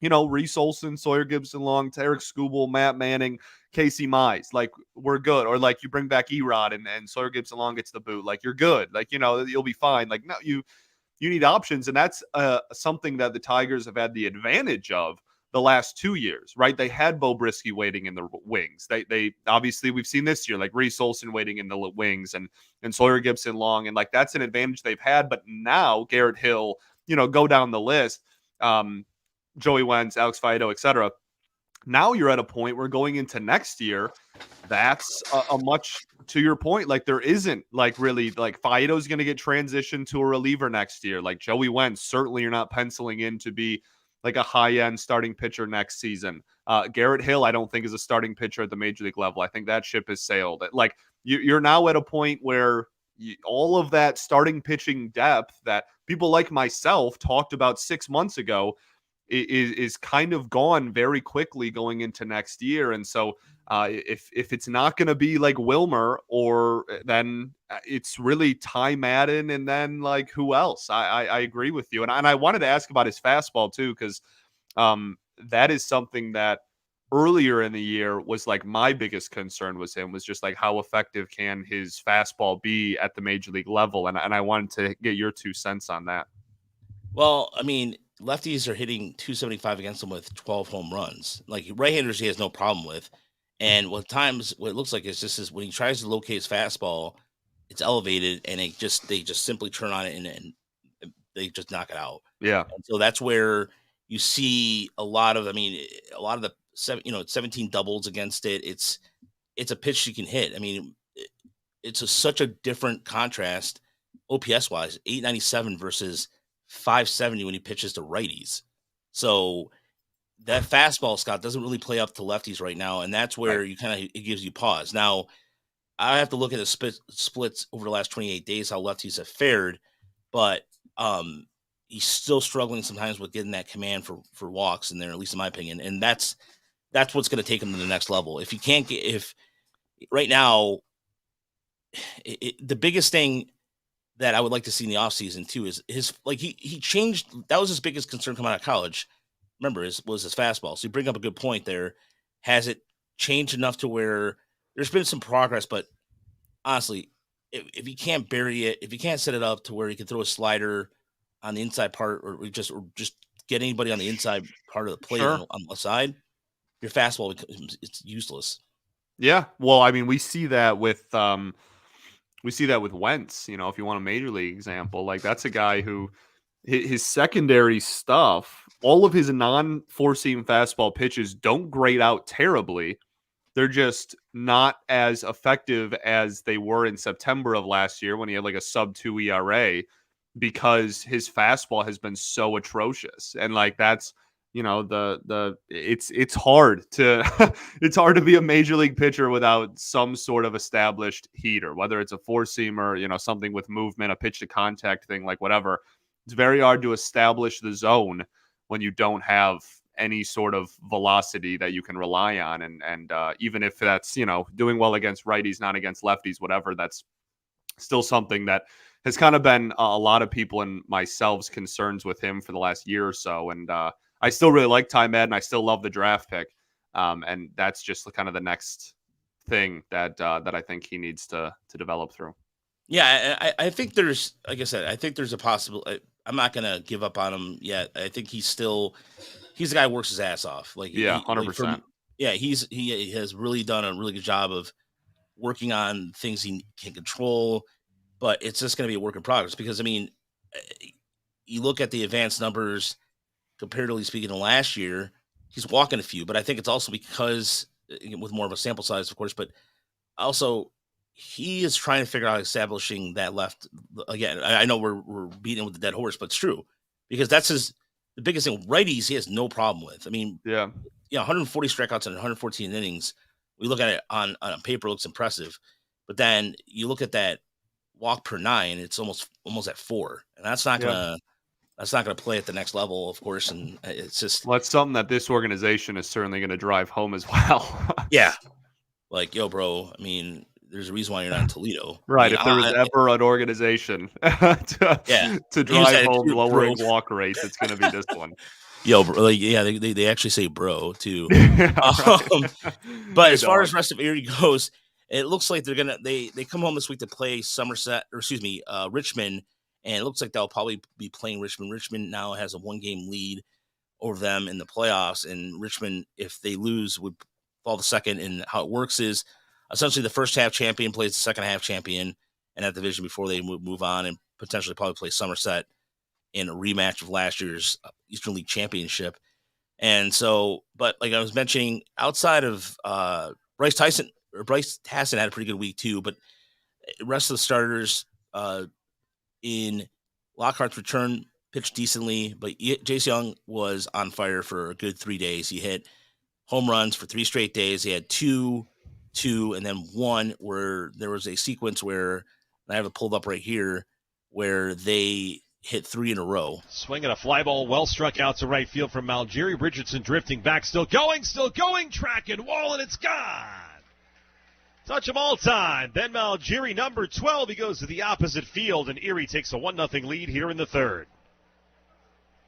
Reese Olson, Sawyer Gibson-Long, Tarek Skubal, Matt Manning, Casey Mize. Like, we're good. Or like you bring back Erod and Sawyer Gibson-Long gets the boot. Like, you're good. Like, you'll be fine. Like, no, you need options. And that's something that the Tigers have had the advantage of the last 2 years, right? They had Bo Brisky waiting in the wings. They obviously, we've seen this year, like Reese Olson waiting in the wings and Sawyer Gibson-Long. And like, that's an advantage they've had. But now Garrett Hill, go down the list. Joey Wentz, Alex Fido, etc. Now you're at a point where going into next year, that's a much, to your point, like there isn't like really like Fido's going to get transitioned to a reliever next year. Like Joey Wentz, certainly you're not penciling in to be like a high-end starting pitcher next season. Garrett Hill, I don't think is a starting pitcher at the major league level. I think that ship has sailed. Like you're now at a point where all of that starting pitching depth that people like myself talked about 6 months ago is kind of gone very quickly going into next year. And so if it's not going to be like Wilmer, or then it's really Ty Madden, and then like who else? I agree with you. And I wanted to ask about his fastball too, because that is something that earlier in the year was like my biggest concern was just like how effective can his fastball be at the major league level. And I wanted to get your 2 cents on that. Well, I mean, lefties are hitting 275 against him with 12 home runs. Like right-handers, he has no problem with. And what it looks like is just when he tries to locate his fastball, it's elevated, and they just simply turn on it and they just knock it out. Yeah. And so that's where you see a lot of the 17 doubles against it. It's a pitch you can hit. I mean, it's such a different contrast OPS wise, 897 versus 570 when he pitches to righties. So that fastball, Scott, doesn't really play up to lefties right now, and that's where you it gives you pause. Now, I have to look at the splits over the last 28 days, how lefties have fared, but he's still struggling sometimes with getting that command for walks in there, at least in my opinion, and that's what's going to take him to the next level. If you can't if right now, the biggest thing that I would like to see in the offseason too is he changed. That was his biggest concern coming out of college. Remember, was his fastball. So you bring up a good point there. Has it changed enough to where there's been some progress, but honestly, if he can't bury it, if he can't set it up to where he can throw a slider on the inside part, or just get anybody on the inside part of the plate on the side, your fastball, it's useless. Yeah. Well, I mean, we see that with Wentz, if you want a major league example. Like, that's a guy who his secondary stuff, all of his non-four-seam fastball pitches don't grade out terribly. They're just not as effective as they were in September of last year when he had like a sub-2 ERA, because his fastball has been so atrocious. And like, that's, it's hard to it's hard to be a major league pitcher without some sort of established heater, whether it's a four-seamer, something with movement, a pitch to contact thing, like whatever. It's very hard to establish the zone when you don't have any sort of velocity that you can rely on. And even if that's, doing well against righties, not against lefties, whatever, that's still something that has kind of been a lot of people and myself's concerns with him for the last year or so. And I still really like Ty Madden. I still love the draft pick. And that's just kind of the next thing that I think he needs to develop through. Yeah, I think there's, like I said, I think there's a possible. I'm not gonna give up on him yet. I think he's the guy who works his ass off. Like, 100%. He has really done a really good job of working on things he can control, but it's just going to be a work in progress, because I mean, you look at the advanced numbers comparatively speaking to last year, he's walking a few, but I think it's also because with more of a sample size, of course, but also he is trying to figure out establishing that left. Again, I know we're beating with the dead horse, but it's true, because that's the biggest thing. Righties, he has no problem with. I mean, 140 strikeouts in 114 innings. We look at it on paper, it looks impressive, but then you look at that walk per 9, it's almost at 4, and that's not gonna play at the next level, of course. And it's just, well, that's something that this organization is certainly going to drive home as well. Yeah, like, yo, bro. I mean, there's a reason why you're not in Toledo. I Right. mean, If there was ever an organization yeah, to he was drive at home bro. lowering walk rates, it's going to be this one. Yo, bro, like, yeah, they actually say bro too. Yeah, Um, right. but Hey, as far dog. as rest of Erie goes, it looks like they come home this week to play Richmond, and it looks like they'll probably be playing Richmond. Richmond now has a 1-game lead over them in the playoffs, and Richmond, if they lose, would fall to second. And how it works is essentially the first half champion plays the second half champion in that division before they move on and potentially probably play Somerset in a rematch of last year's Eastern League Championship. And so, but like I was mentioning, outside of Bryce Hassan had a pretty good week too, but the rest of the starters in Lockhart's return pitched decently, but Jace Jung was on fire for a good 3 days. He hit home runs for 3 straight days. He had two, and then one where there was a sequence where I have it pulled up right here where they hit 3 in a row. Swinging a fly ball, well struck out to right field from Malgeri. Richardson drifting back, still going, tracking wall, and it's gone. Touch him all time. Then Malgeri, number 12, he goes to the opposite field, and Erie takes a 1-0 lead here in the third.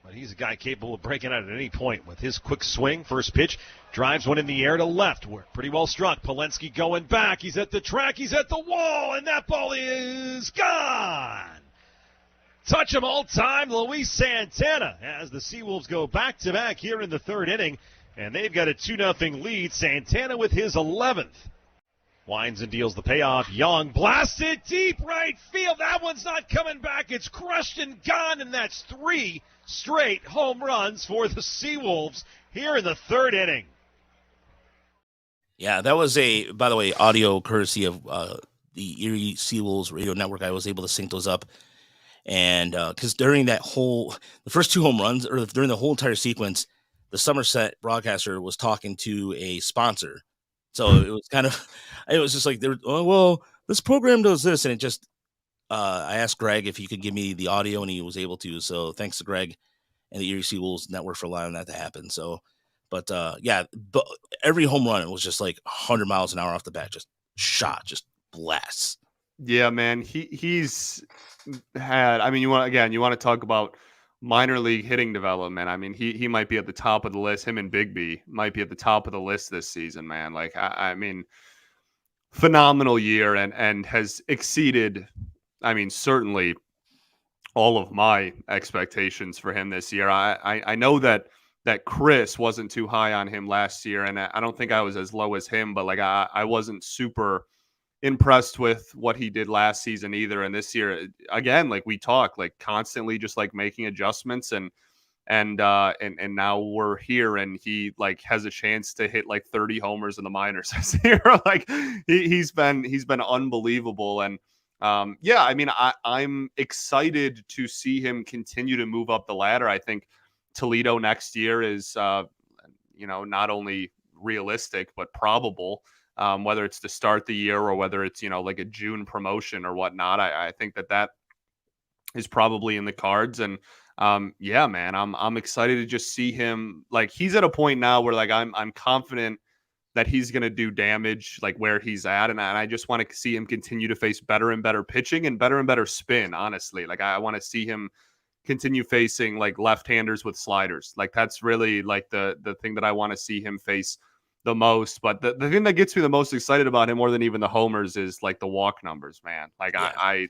But he's a guy capable of breaking out at any point with his quick swing. First pitch, drives one in the air to left. Pretty well struck. Polensky going back. He's at the track. He's at the wall, and that ball is gone. Touch him all time, Luis Santana, as the SeaWolves go back-to-back here in the third inning, and they've got a 2-0 lead. Santana with his 11th. Winds and deals the payoff. Young blasted deep right field. That one's not coming back. It's crushed and gone, and that's 3 straight home runs for the SeaWolves here in the third inning. Yeah, that was by the way, audio courtesy of the Erie SeaWolves radio network. I was able to sync those up. And because during the first 2 home runs, or during the whole entire sequence, the Somerset broadcaster was talking to a sponsor. So it was just like, oh, well, this program does this. And it just, I asked Greg if he could give me the audio, and he was able to. So thanks to Greg and the Erie SeaWolves network for allowing that to happen. So, but every home run, it was just like 100 miles an hour off the bat, just blasts. Yeah, man. He's had, I mean, you want to talk about minor league hitting development. I mean, he might be at the top of the list. Him and Bigby might be at the top of the list this season, man. Like, I mean, phenomenal year and has exceeded, I mean, certainly all of my expectations for him this year. I know that Chris wasn't too high on him last year, and I don't think I was as low as him, but like I wasn't super impressed with what he did last season either. And this year, again, like we talk, like constantly just like making adjustments and now we're here, and he like has a chance to hit like 30 homers in the minors this year. Like he's been unbelievable. And yeah, I mean, I'm excited to see him continue to move up the ladder. I think Toledo next year is not only realistic but probable. Whether it's to start the year or whether it's, like a June promotion or whatnot. I think that is probably in the cards. And yeah, man, I'm excited to just see him. Like, he's at a point now where like I'm confident that he's going to do damage like where he's at. And I just want to see him continue to face better and better pitching and better spin, honestly. Like, I want to see him continue facing like left-handers with sliders. Like, that's really like the thing that I want to see him face the most. But the thing that gets me the most excited about him more than even the homers is like the walk numbers, man. Like, yeah.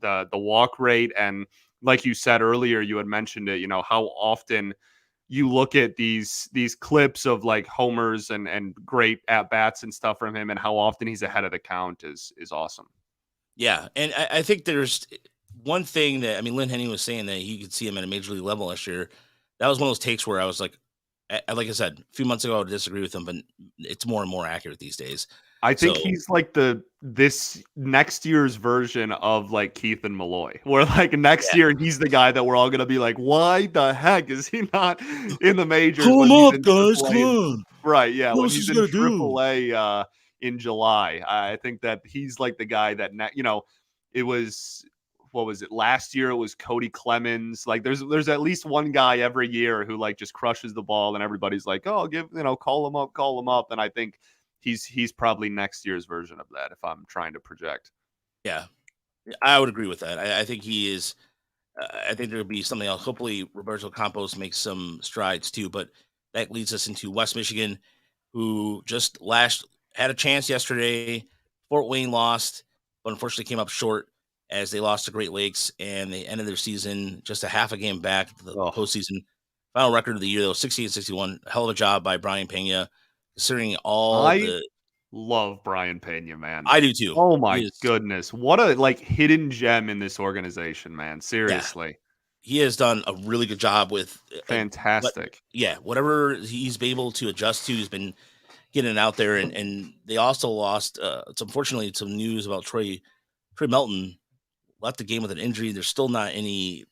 The walk rate, and like you said earlier, you had mentioned it, how often you look at these clips of like homers and great at bats and stuff from him, and how often he's ahead of the count is awesome. Yeah, and I think there's one thing that, I mean, Lynn Henning was saying that he could see him at a major league level last year. That was one of those takes where I was like I said, a few months ago, I would disagree with him, but it's more and more accurate these days. I think he's like this next year's version of like Keith and Malloy, where like next year he's the guy that we're all gonna be like, why the heck is he not in the majors? Come up, guys, come on. Right, yeah. When he's in AAA in July, I think that he's like the guy that it was. What was it last year? It was Cody Clemens. Like there's at least one guy every year who like just crushes the ball, and everybody's like, oh, call him up. And I think he's probably next year's version of that if I'm trying to project. Yeah, I would agree with that. I think he is. I think there'll be something else. Hopefully, Roberto Campos makes some strides too. But that leads us into West Michigan, who just had a chance yesterday. Fort Wayne lost, but unfortunately came up short as they lost to Great Lakes, and they ended their season just a half a game back to the postseason. Final record of the year, though, 68-61. Hell of a job by Brian Pena, considering I love Brian Pena, man. I do too. Oh my goodness. What a hidden gem in this organization, man. Seriously. Yeah. He has done a really good job with fantastic. Whatever he's been able to adjust to, he's been getting it out there. And they also lost, it's unfortunately some news about Trey Melton left the game with an injury. There's still not any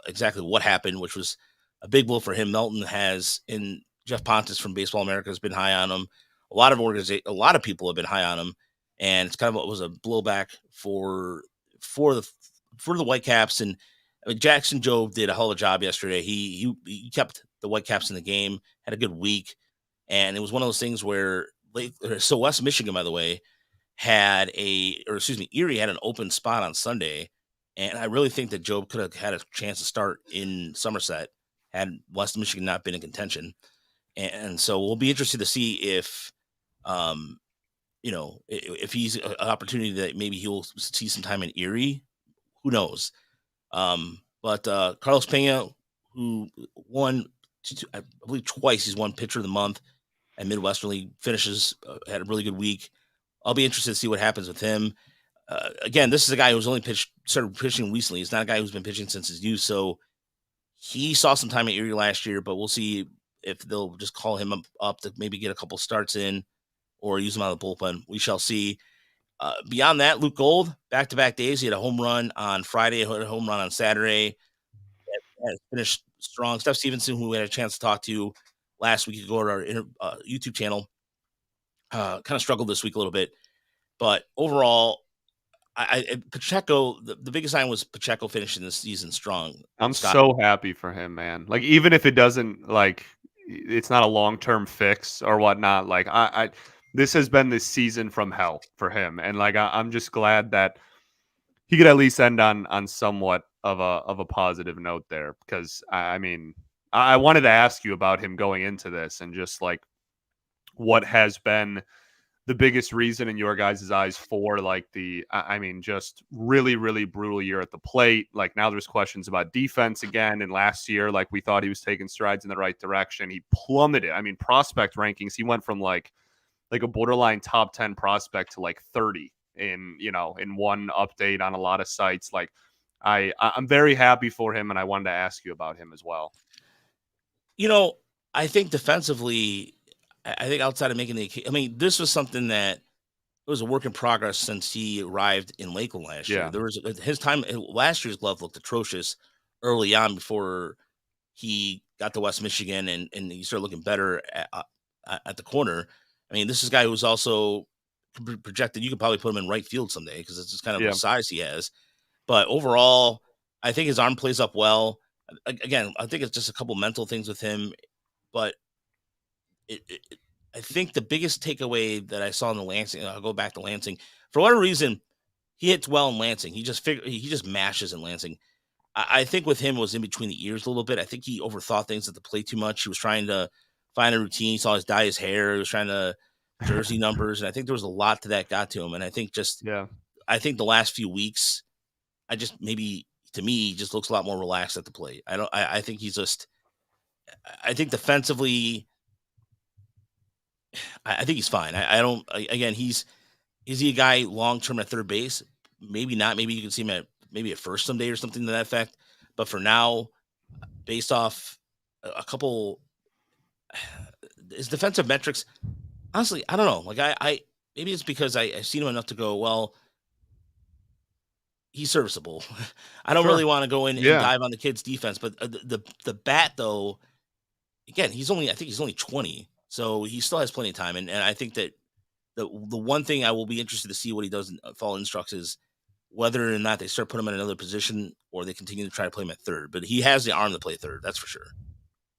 exactly what happened, which was a big blow for him. Melton has, and Jeff Pontus from Baseball America has been high on him. A lot of people have been high on him, and it's kind of what was a blowback for the Whitecaps. And I mean, Jackson Jobe did a hell of a job yesterday. He kept the Whitecaps in the game, had a good week, and it was one of those things where West Michigan, by the way, Erie had an open spot on Sunday, and I really think that Jobe could have had a chance to start in Somerset had West Michigan not been in contention. And so we'll be interested to see if he's an opportunity that maybe he'll see some time in Erie. Who knows? But Carlos Pena, who won, I believe twice, he's won Pitcher of the Month at Midwestern League, finishes, had a really good week. I'll be interested to see what happens with him. Again, this is a guy who's only started pitching recently. He's not a guy who's been pitching since his youth. So he saw some time at Erie last year, but we'll see if they'll just call him up to maybe get a couple starts in or use him out of the bullpen. We shall see. Beyond that, Luke Gold, back-to-back days. He had a home run on Friday, had a home run on Saturday. Had finished strong. Steph Stevenson, who we had a chance to talk to last week, go to our YouTube channel, kind of struggled this week a little bit. But overall, Pacheco, the biggest sign was Pacheco finishing the season strong. I'm so happy for him, man. Even if it doesn't, it's not a long-term fix or whatnot, this has been this season from hell for him. And I'm just glad that he could at least end on somewhat of a positive note there, because I mean, I wanted to ask you about him going into this and just what has been the biggest reason in your guys' eyes for just really, really brutal year at the plate. Now there's questions about defense again. And last year, we thought he was taking strides in the right direction. He plummeted. I mean, prospect rankings, he went from like a borderline top 10 prospect to 30 in one update on a lot of sites. I'm very happy for him, and I wanted to ask you about him as well. I think defensively, I think outside of this was something that was a work in progress since he arrived in Lakeland last year. There was his time last year's glove looked atrocious early on before he got to West Michigan and he started looking better at the corner. I mean, this is a guy who's also projected. You could probably put him in right field someday because it's just kind of the size he has. But overall, I think his arm plays up well. Again, I think it's just a couple mental things with him, but I think the biggest takeaway that I saw in the Lansing, I'll go back to Lansing. For whatever reason, he hits well in Lansing. He just mashes in Lansing. I think with him it was in between the ears a little bit. I think he overthought things at the plate too much. He was trying to find a routine. He saw dye his hair. He was trying to jersey numbers, and I think there was a lot to that got to him. And I think I think the last few weeks, to me, he just looks a lot more relaxed at the plate. I think he's just. I think defensively, I think he's fine. Is he a guy long term at third base? Maybe not. Maybe you can see him at first someday or something to that effect. But for now, based off a couple his defensive metrics, honestly, I don't know. I maybe it's because I've seen him enough to go, well, he's serviceable. I don't really want to go in and dive on the kid's defense, but the bat though, again, I think he's only 20. So he still has plenty of time. And I think that the one thing I will be interested to see what he does in fall instructs is whether or not they start putting him in another position or they continue to try to play him at third. But he has the arm to play third. That's for sure.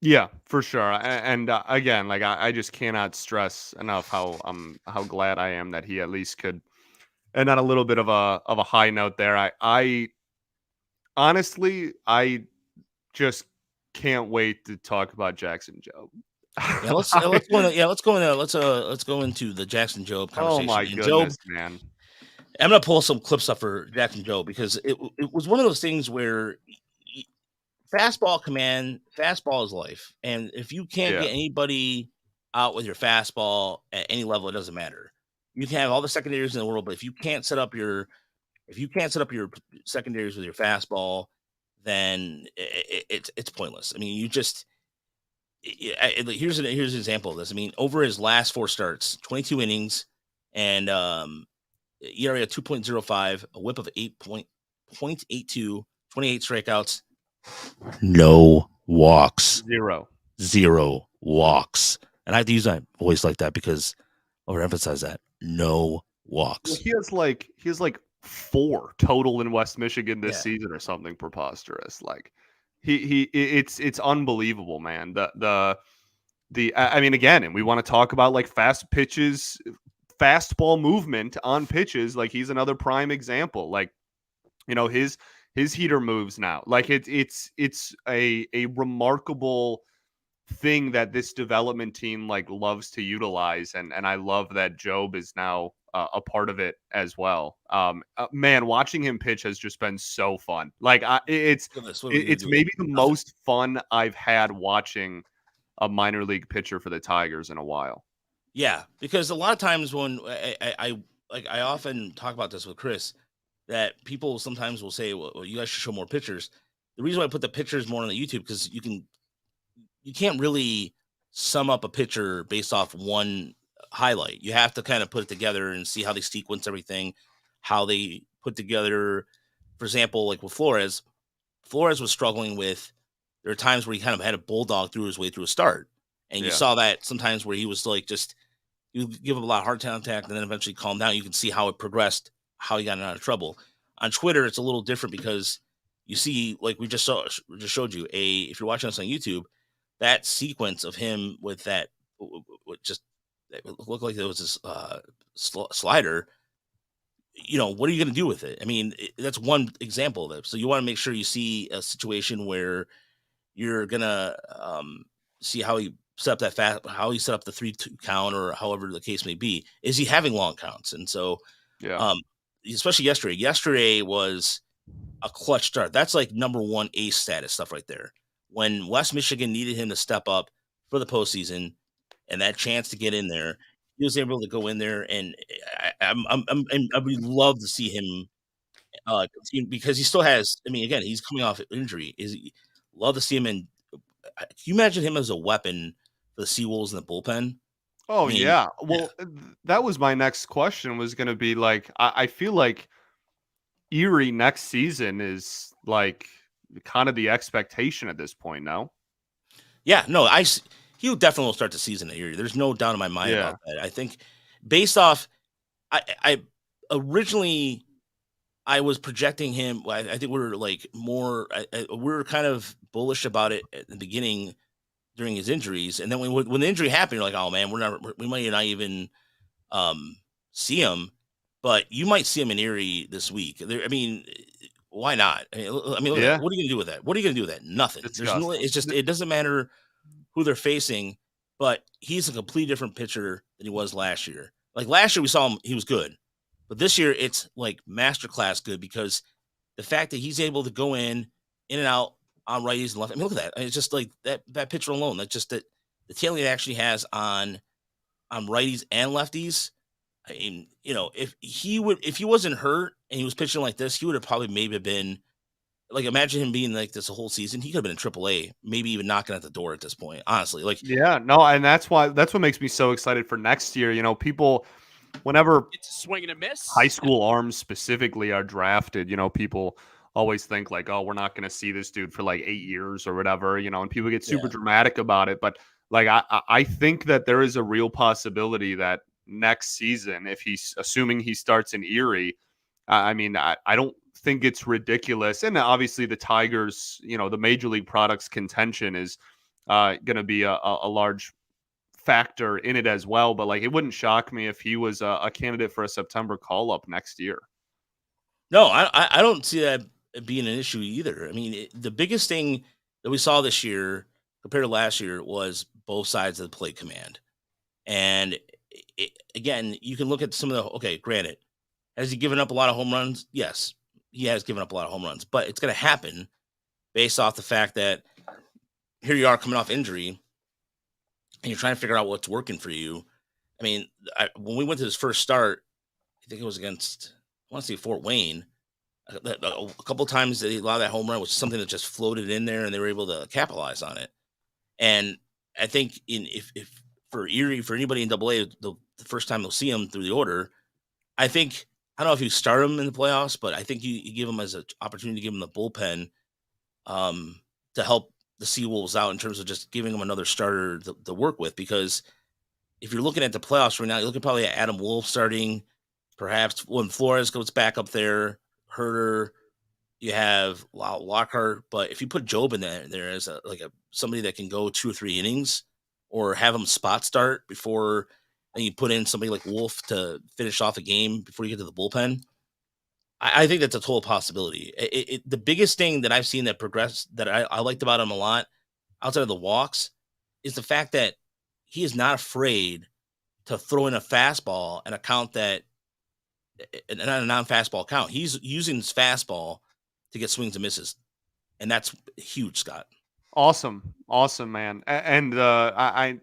Yeah, for sure. And again, like I just cannot stress enough how glad I am that he at least could. And on a little bit of a high note there, I honestly I just can't wait to talk about Jackson Jobe. Yeah, let's go into let's go into the Jackson Jobe Oh conversation. my And Jobe, goodness, man. I'm gonna pull some clips up for Jackson Jobe because it was one of those things where fastball command, fastball is life, and if you can't Yeah. get anybody out with your fastball at any level, it doesn't matter. You can have all the secondaries in the world, but if you can't set up your secondaries with your fastball, then it's pointless. I mean, you just here's an example of this. I mean, over his last 4 starts, 22 innings, and ERA 2.05, a WHIP of 8.82, 28 strikeouts, no walks, 0 walks. And I have to use my voice like that because overemphasize that. No walks. Well, he has like 4 total in West Michigan this Yeah. season or something preposterous. Like it's unbelievable, man. I mean, again, and we want to talk about like fast pitches, fastball movement on pitches. Like he's another prime example. Like, his heater moves now. Like it's a remarkable thing that this development team like loves to utilize, and I love that Jobe is now a part of it as well. Man, watching him pitch has just been so fun. Like it's maybe the most fun I've had watching a minor league pitcher for the Tigers in a while. Yeah, because a lot of times when I often talk about this with Chris, that people sometimes will say, well, you guys should show more pictures. The reason why I put the pictures more on the YouTube because you can't really sum up a picture based off one highlight. You have to kind of put it together and see how they sequence everything, how they put together. For example, like with Flores was struggling with. There are times where he kind of had a bulldog through his way through a start, and you saw that sometimes where he was like just you give him a lot of hard contact and then eventually calm down. You can see how it progressed, how he got out of trouble. On Twitter, it's a little different because you see, like we just showed you if you're watching us on YouTube, that sequence of him with that just it looked like there was this slider. What are you going to do with it? I mean, that's one example of it. So you want to make sure you see a situation where you're gonna see how he set up how he set up the 3-2 count, or however the case may be. Is he having long counts? And so, especially yesterday. Yesterday was a clutch start. That's like number 1 ace status stuff right there. When West Michigan needed him to step up for the postseason and that chance to get in there, he was able to go in there, and I would love to see him because he still has. I mean, again, he's coming off injury. Love to see him in. Can you imagine him as a weapon for the SeaWolves in the bullpen? Oh, yeah. Well, that was my next question was going to be like, I feel like Erie next season is like kind of the expectation at this point now. Yeah, no, he'll definitely start the season at Erie. There's no doubt in my mind about that. I think based off, I originally I was projecting him. I think we were like more, we were kind of bullish about it at the beginning during his injuries, and then when the injury happened, you're like, oh man, we might not even see him, but you might see him in Erie this week. I mean, why not? I mean, look at that. What are you gonna do with that? What are you gonna do with that? Nothing. It's just it doesn't matter who they're facing, but he's a completely different pitcher than he was last year. Like last year, we saw him; he was good, but this year it's like masterclass good because the fact that he's able to go in and out on righties and left. I mean, look at that. It's just like that pitcher alone. That's just that the tailing it actually has on righties and lefties. I mean, if he wasn't hurt and he was pitching like this, he would have probably maybe been like, imagine him being like this a whole season. He could have been in AAA, maybe even knocking at the door at this point. Honestly, like, yeah, no, and that's what makes me so excited for next year. People, whenever it's a swing and a miss, high school arms specifically are drafted, people always think like, oh, we're not going to see this dude for like 8 years or whatever, and people get super dramatic about it. But like, I think that there is a real possibility that next season, if he's assuming he starts in Erie, I mean, I don't think it's ridiculous. And obviously the Tigers, the major league products contention is going to be a large factor in it as well. But like, it wouldn't shock me if he was a candidate for a September call up next year. No, I don't see that being an issue either. I mean, the biggest thing that we saw this year compared to last year was both sides of the plate command. And again, you can look at some of the, okay, granted, has he given up a lot of home runs? Yes, he has given up a lot of home runs, but it's going to happen based off the fact that here you are coming off injury and you're trying to figure out what's working for you. I mean, when we went to his first start, I think it was against, I want to say Fort Wayne. A couple of times that he allowed that home run was something that just floated in there and they were able to capitalize on it. And I think if for Erie, for anybody in AA, the first time they'll see him through the order, I think, I don't know if you start him in the playoffs, but I think you give him as an opportunity to give him the bullpen to help the SeaWolves out in terms of just giving him another starter to work with. Because if you're looking at the playoffs right now, you're looking probably at Adam Wolf starting, perhaps when Flores goes back up there, Herter, you have Lockhart. But if you put Jobe in there as somebody that can go 2 or 3 innings, or have him spot start before, and you put in somebody like Wolf to finish off a game before you get to the bullpen, I think that's a total possibility. The biggest thing that I've seen that progressed that I liked about him a lot, outside of the walks, is the fact that he is not afraid to throw in a fastball and a count that, and not a non-fastball count. He's using his fastball to get swings and misses, and that's huge, Scott. Awesome, man. And I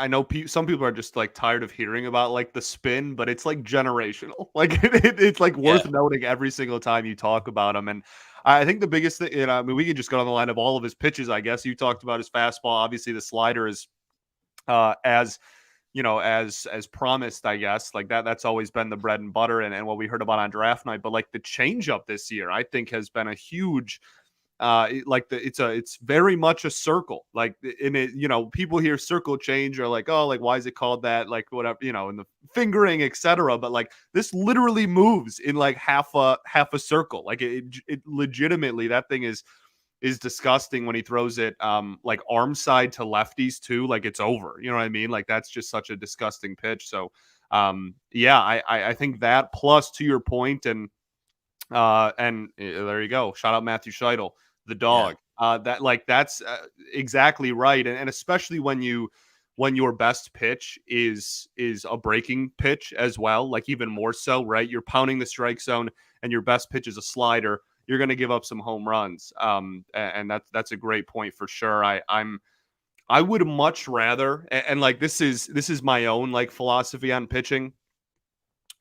know some people are just like tired of hearing about like the spin, but it's like generational. Like it's like worth noting every single time you talk about him. And I think the biggest thing, I mean, we can just go down the line of all of his pitches. I guess you talked about his fastball. Obviously, the slider is as promised, I guess. Like that's always been the bread and butter and what we heard about on draft night. But like the changeup this year, I think has been a huge. It's very much a circle. Like in it, people hear circle change are like, oh, like why is it called that? Like whatever, in the fingering, etc. But like this literally moves in like half a circle. Like it legitimately, that thing is disgusting when he throws it like arm side to lefties too. Like it's over. You know what I mean? Like that's just such a disgusting pitch. So I think that, plus to your point, and there you go. Shout out Matthew Scheidel, the dog. That's exactly right. And especially when your best pitch is a breaking pitch as well, like even more so, right? You're pounding the strike zone and your best pitch is a slider. You're going to give up some home runs. And that's a great point for sure. I would much rather, and like, this is my own like philosophy on pitching.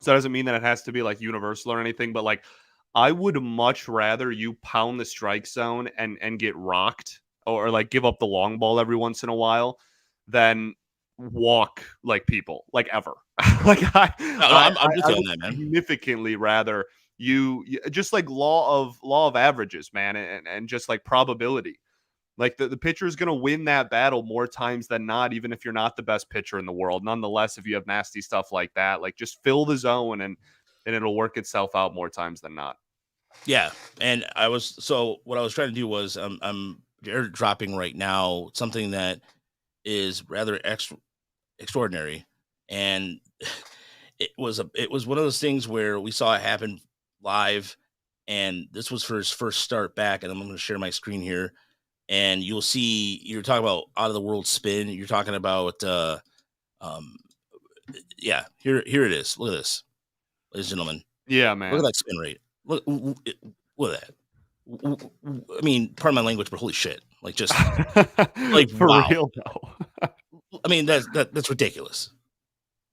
So that doesn't mean that it has to be like universal or anything, but like, I would much rather you pound the strike zone and get rocked or like give up the long ball every once in a while than walk like people like ever. Like I'm with you on that, man. Significantly rather you just like law of averages, man, and just like probability. Like the pitcher is going to win that battle more times than not, even if you're not the best pitcher in the world. Nonetheless, if you have nasty stuff like that, like just fill the zone and it'll work itself out more times than not. Yeah. And what I was trying to do was I'm airdropping right now something that is rather extraordinary. And it was one of those things where we saw it happen live, and this was for his first start back. And I'm going to share my screen here, and you'll see, you're talking about out of the world spin. You're talking about, here it is. Look at this, ladies and gentlemen. Yeah, man. Look at that spin rate. Look at that. I mean, pardon my language, but holy shit! Like, just like for wow. real though. I mean, that's ridiculous.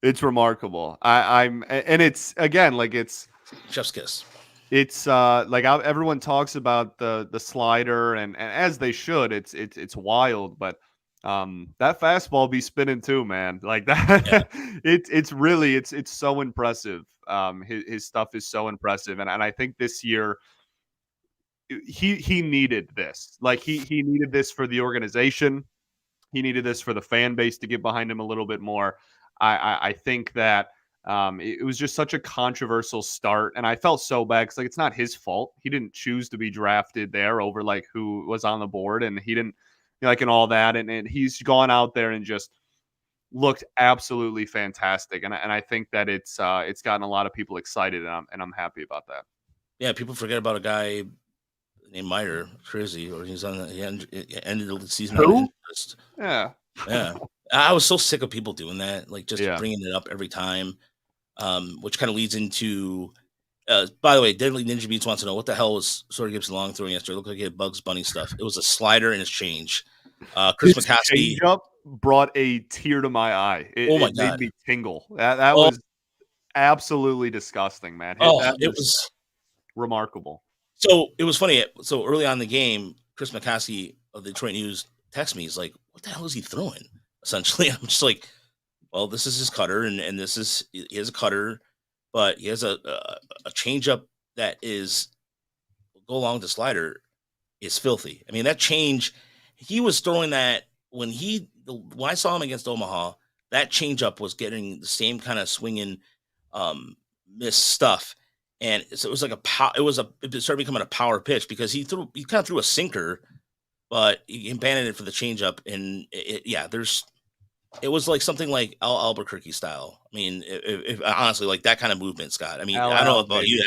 It's remarkable. And it's, again, like it's chef's kiss. It's like everyone talks about the slider and as they should. It's wild, but that fastball be spinning too, man. Like that. Yeah. It's really it's so impressive. His stuff is so impressive, and I think this year he needed this. Like he needed this for the organization. He needed this for the fan base to get behind him a little bit more. I think that it was just such a controversial start, and I felt so bad because like it's not his fault. He didn't choose to be drafted there over like who was on the board, and he didn't like and all that, and he's gone out there and just looked absolutely fantastic, and I think that it's gotten a lot of people excited, and I'm happy about that. Yeah, people forget about a guy named Meyer, crazy, or he ended the season on interest. Yeah. Yeah, I was so sick of people doing that, like just Yeah. bringing it up every time, which kind of leads into. By the way, Deadly Ninja Beats wants to know what the hell was Sawyer Gibson-Long throwing yesterday. It looked like he had Bugs Bunny stuff. It was a slider and his change. Chris His McCaskey changeup brought a tear to my eye. Oh my It made God. me tingle. That Oh. was absolutely disgusting, man. Oh, it was remarkable. So it was funny. So early on in the game, Chris McCaskey of the Detroit News texted me. He's like, "What the hell is he throwing?" Essentially, I'm just like, "Well, this is his cutter, and this is he has a cutter, but he has a changeup that is go along with the slider is filthy. I mean, that change, he was throwing that when I saw him against Omaha, that changeup was getting the same kind of swinging, miss stuff." And so it was like it started becoming a power pitch because he kind of threw a sinker, but he abandoned it for the changeup. And it was like something like Albuquerque style. I mean, if honestly, like that kind of movement, Scott. I mean, I don't know about you,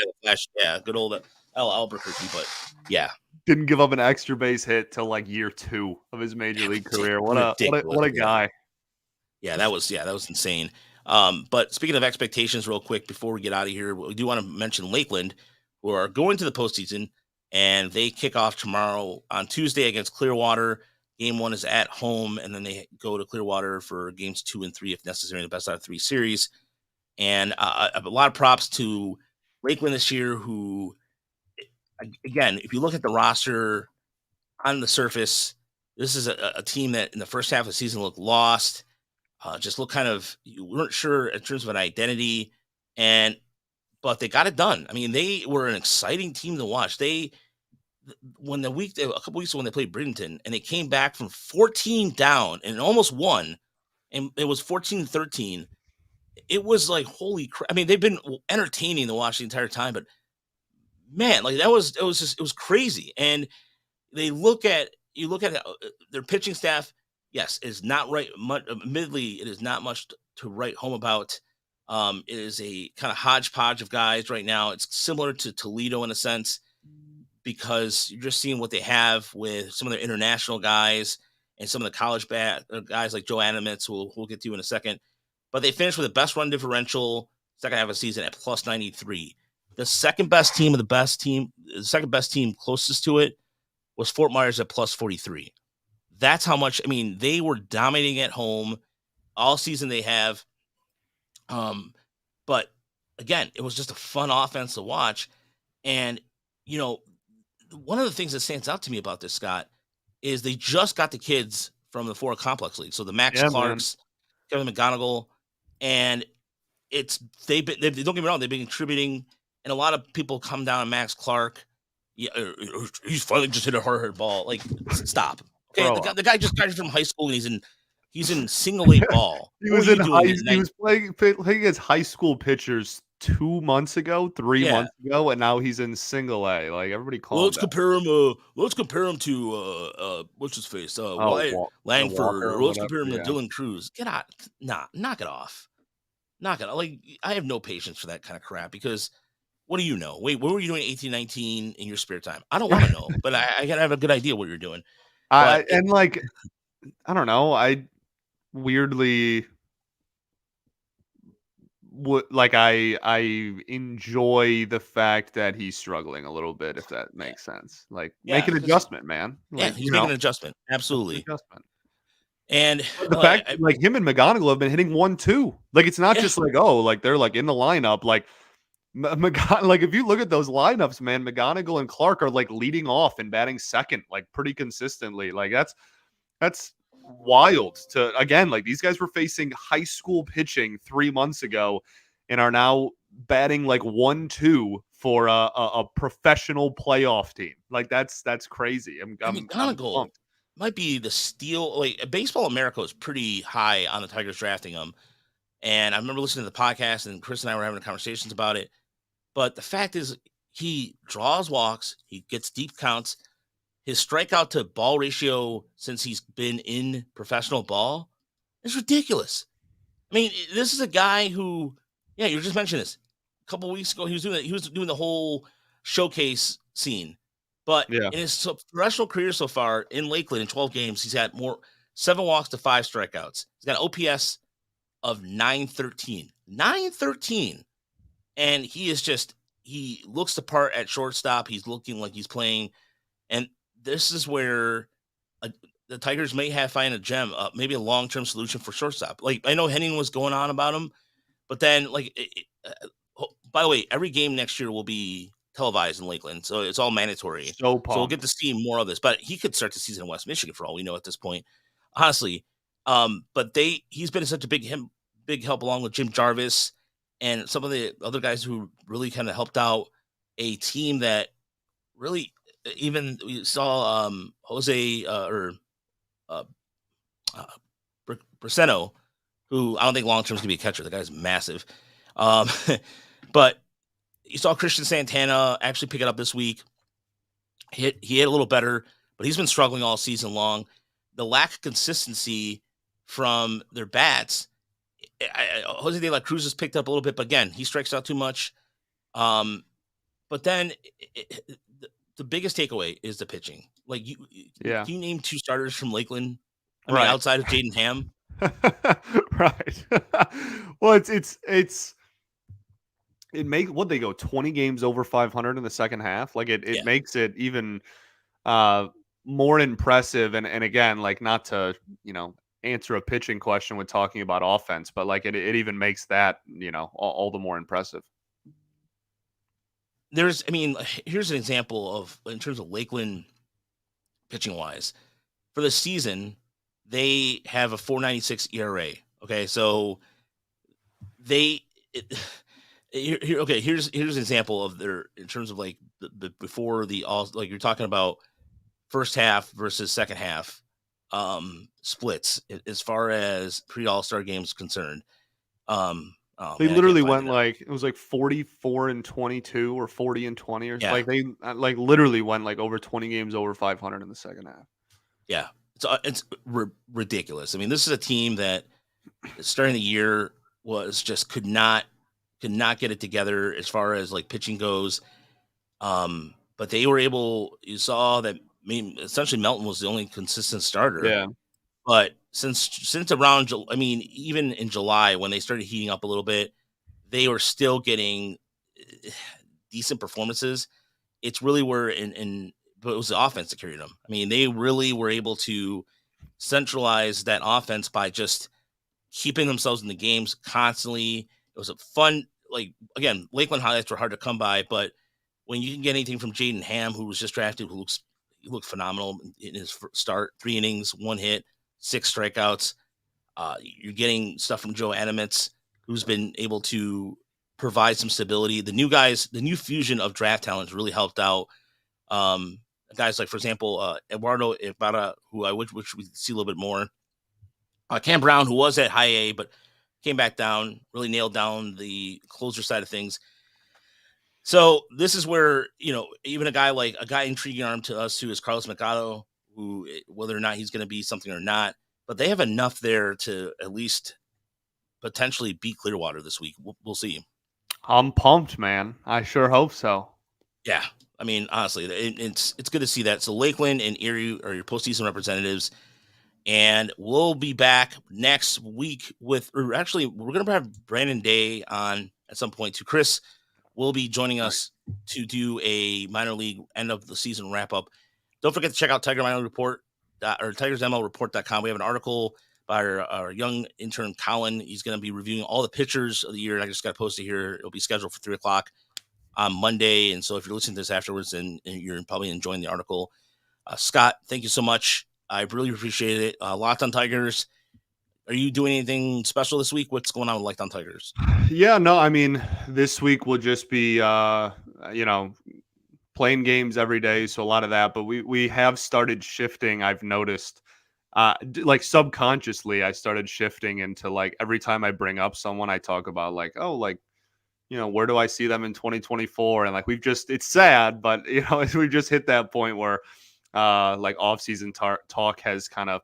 good old Albuquerque, but yeah, didn't give up an extra base hit till like year 2 of his major league career. What a guy! Yeah, that was insane. But speaking of expectations, real quick before we get out of here, we do want to mention Lakeland, who are going to the postseason, and they kick off tomorrow on Tuesday against Clearwater. Game 1 is at home, and then they go to Clearwater for games 2 and 3 if necessary, the best out of 3 series. And a lot of props to Lakeland this year, who, again, if you look at the roster on the surface, this is a team that in the first half of the season looked lost. Just look you weren't sure in terms of an identity, but they got it done. I mean, they were an exciting team to watch. A couple weeks ago when they played Bradenton, and they came back from 14 down and almost won, and it was 14-13. It was like, holy crap. I mean, they've been entertaining to watch the entire time, but man, like it was crazy. And you look at their pitching staff. Yes, is not right. Admittedly, it is not much to write home about. It is a kind of hodgepodge of guys right now. It's similar to Toledo in a sense because you're just seeing what they have with some of their international guys and some of the college guys like Joe Adamitz, who we'll get to in a second. But they finished with the best run differential second half of the season at plus 93. The second best team the second best team closest to it was Fort Myers at plus 43. That's how much, I mean, they were dominating at home all season they have. But again, it was just a fun offense to watch. And, one of the things that stands out to me about this, Scott, is they just got the kids from the Ford Complex League. So the Max Clarks, Kevin McGonigal, and don't get me wrong, they've been contributing, and a lot of people come down on Max Clark. Yeah, he's finally just hit a hard ball. Like, stop. Okay, the guy just graduated from high school and he's in single A ball. He was playing against high school pitchers 2 months ago, 3 months ago, and now he's in single A. Like everybody calls. Let's compare him to what's his face? Wyatt Langford, or let's compare him to Dylan Cruz. Get out. Knock it off. Knock it off. Like, I have no patience for that kind of crap because what do you know? Wait, what were you doing 18-19 in your spare time? I don't want to know, but I gotta have a good idea what you're doing. I don't know. I weirdly I enjoy the fact that he's struggling a little bit, if that makes sense. Like, make an adjustment, man. Like, he's making an adjustment. Absolutely. And the fact like him and McGonigal have been hitting 1-2. Like, it's not just like, they're like in the lineup. Like, like if you look at those lineups, man, McGonigal and Clark are like leading off and batting second, like pretty consistently. Like that's wild to, again, like these guys were facing high school pitching 3 months ago and are now batting like 1-2 for a professional playoff team. Like that's crazy. McGonigal might be the steal. Like, Baseball America is pretty high on the Tigers drafting him. And I remember listening to the podcast, and Chris and I were having conversations about it. But the fact is, he draws walks, he gets deep counts. his strikeout to ball ratio since he's been in professional ball is ridiculous. I mean, this is a guy who, yeah, you just mentioned this a couple weeks ago. He was doing the whole showcase scene, but Yeah. in his professional career so far in Lakeland in 12 games, he's had 7 walks to 5 strikeouts. He's got an OPS of 913, and he looks the part at shortstop. He's looking like he's playing, and this is where the Tigers may find a gem, maybe a long-term solution for shortstop. Like, I know Henning was going on about him, but then by the way, every game next year will be televised in Lakeland, so it's all mandatory. So we'll get to see more of this. But he could start the season in West Michigan for all we know at this point, honestly. But he's been such a big help along with Jim Jarvis and some of the other guys who really kind of helped out a team that really, even we saw Jose Braceno, who I don't think long term is gonna be a catcher. The guy's massive. But you saw Christian Santana actually pick it up this week. He hit a little better, but he's been struggling all season long. The lack of consistency from their bats. Jose De La Cruz has picked up a little bit, but again, he strikes out too much. But then the biggest takeaway is the pitching. Like, can you name 2 starters from Lakeland? I mean, outside of Jaden Ham. Right. Well, it makes what they go 20 games over 500 in the second half. Like it makes it even more impressive. And again, like, not to, answer a pitching question with talking about offense, but like it even makes that, all the more impressive. Here's an example of, in terms of Lakeland pitching wise, for the season, they have a 4.96 ERA. Okay. So here's an example of their, in terms of like the before the all, like you're talking about first half versus second half splits as far as pre-All-Star games concerned. They literally went it was like 44-22 or 40-20 or like they like literally went like over 20 games over 500 in the second half. Yeah, it's ridiculous. I mean, this is a team that starting the year was just could not get it together as far as like pitching goes. But they were able. You saw that. I mean, essentially Melton was the only consistent starter. Yeah. But since around, I mean, even in July when they started heating up a little bit, they were still getting decent performances. It's really but it was the offense that carried them. I mean, they really were able to centralize that offense by just keeping themselves in the games constantly. It was a fun, like, again, Lakeland highlights were hard to come by, but when you can get anything from Jaden Ham, who was just drafted, he looked phenomenal in his start, 3 innings, 1 hit, 6 strikeouts. You're getting stuff from Joe Adamitz, who's been able to provide some stability. The new guys, the new fusion of draft talent really helped out. Guys like, for example, Eduardo Ibarra, who I wish we see a little bit more. Cam Brown, who was at high A, but came back down, really nailed down the closer side of things. So this is where, even a guy intriguing arm to us too is Carlos Mercado, who, whether or not he's going to be something or not, but they have enough there to at least potentially beat Clearwater this week. We'll see. I'm pumped, man. I sure hope so. Yeah. I mean, honestly, it's good to see that. So Lakeland and Erie are your postseason representatives, and we'll be back next week we're going to have Brandon Day on at some point too. Chris will be joining us to do a minor league end of the season wrap up. Don't forget to check out Tiger Minor Report or TigersMLReport.com. We have an article by our young intern Colin. He's going to be reviewing all the pitchers of the year. I just got posted here. It'll be scheduled for 3:00 on Monday. And so if you're listening to this afterwards, and you're probably enjoying the article, Scott, thank you so much. I really appreciate it. Locked on Tigers. Are you doing anything special this week? What's going on with Locked on Tigers? Yeah, no, I mean, this week will just be, playing games every day. So a lot of that, but we have started shifting. I've noticed, like subconsciously, I started shifting into like every time I bring up someone, I talk about like, oh, like, where do I see them in 2024? And like, it's sad, but we've just hit that point where like off-season talk has kind of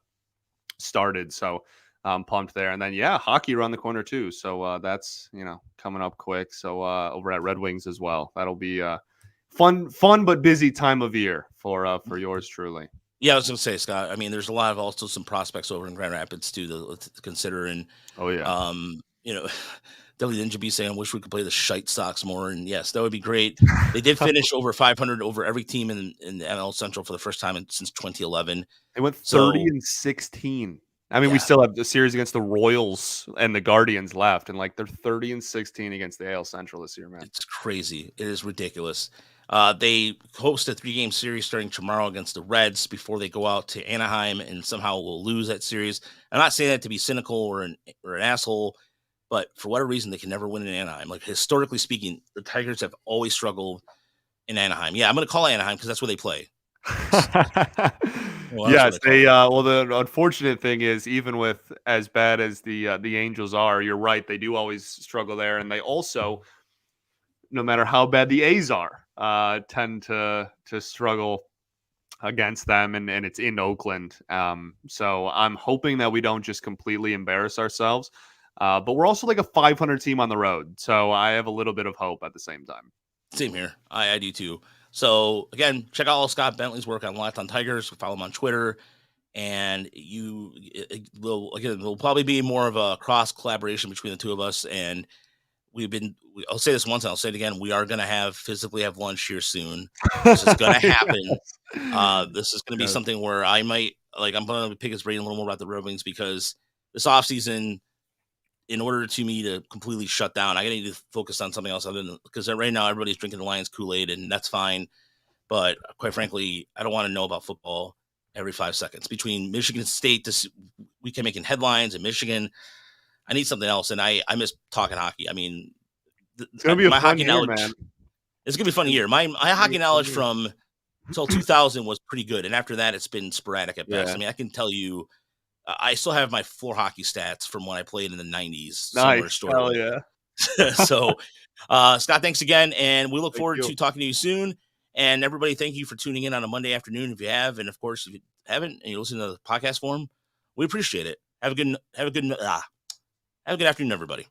started. So I'm pumped there. And then, yeah, hockey around the corner too. So that's, coming up quick. So over at Red Wings as well. That'll be fun but busy time of year for yours truly. Yeah, I was going to say, Scott, I mean, there's a lot of also some prospects over in Grand Rapids too to consider. And, Oh, yeah. Definitely Ninja B saying, I wish we could play the Shite Sox more. And yes, that would be great. They did finish over 500 over every team in the NL Central for the first time since 2011. They went 30-16. I mean, we still have the series against the Royals and the Guardians left, and they're 30-16 against the AL Central this year, man. It's crazy. It is ridiculous. They host a 3-game series starting tomorrow against the Reds before they go out to Anaheim and somehow will lose that series. I'm not saying that to be cynical or an asshole, but for whatever reason, they can never win in Anaheim. Historically speaking, the Tigers have always struggled in Anaheim. Yeah, I'm going to call Anaheim because that's where they play. Yes, well, the unfortunate thing is, even with as bad as the Angels are, you're right, they do always struggle there, and they also, no matter how bad the A's are, tend to struggle against them, and it's in Oakland. So I'm hoping that we don't just completely embarrass ourselves, but we're also like a 500 team on the road, so I have a little bit of hope at the same time. Same here. I do too. So again, check out all Scott Bentley's work on Locked on Tigers. Follow him on Twitter, and there'll probably be more of a cross collaboration between the two of us. And I'll say this once, and I'll say it again. We are going to physically have lunch here soon. This is going to happen. This is going to be something where I'm going to pick his brain a little more about the Red Wings, because this offseason, in order to me to completely shut down, I need to focus on something else because right now everybody's drinking the Lions Kool-Aid, and that's fine. But quite frankly, I don't want to know about football every 5 seconds. Between Michigan State we can making headlines in Michigan, I need something else. And I miss talking hockey. I mean, it's going to be a fun year, man. It's going to be a fun year. My hockey knowledge from until 2000 was pretty good. And after that, it's been sporadic at best. I mean, I can tell you, I still have my floor hockey stats from when I played in the 90s. Nice. Hell yeah. So, Scott, thanks again. And we look forward to talking to you soon. And everybody, thank you for tuning in on a Monday afternoon if you have. And, of course, if you haven't and you listen to the podcast form, we appreciate it. Have a good afternoon, everybody.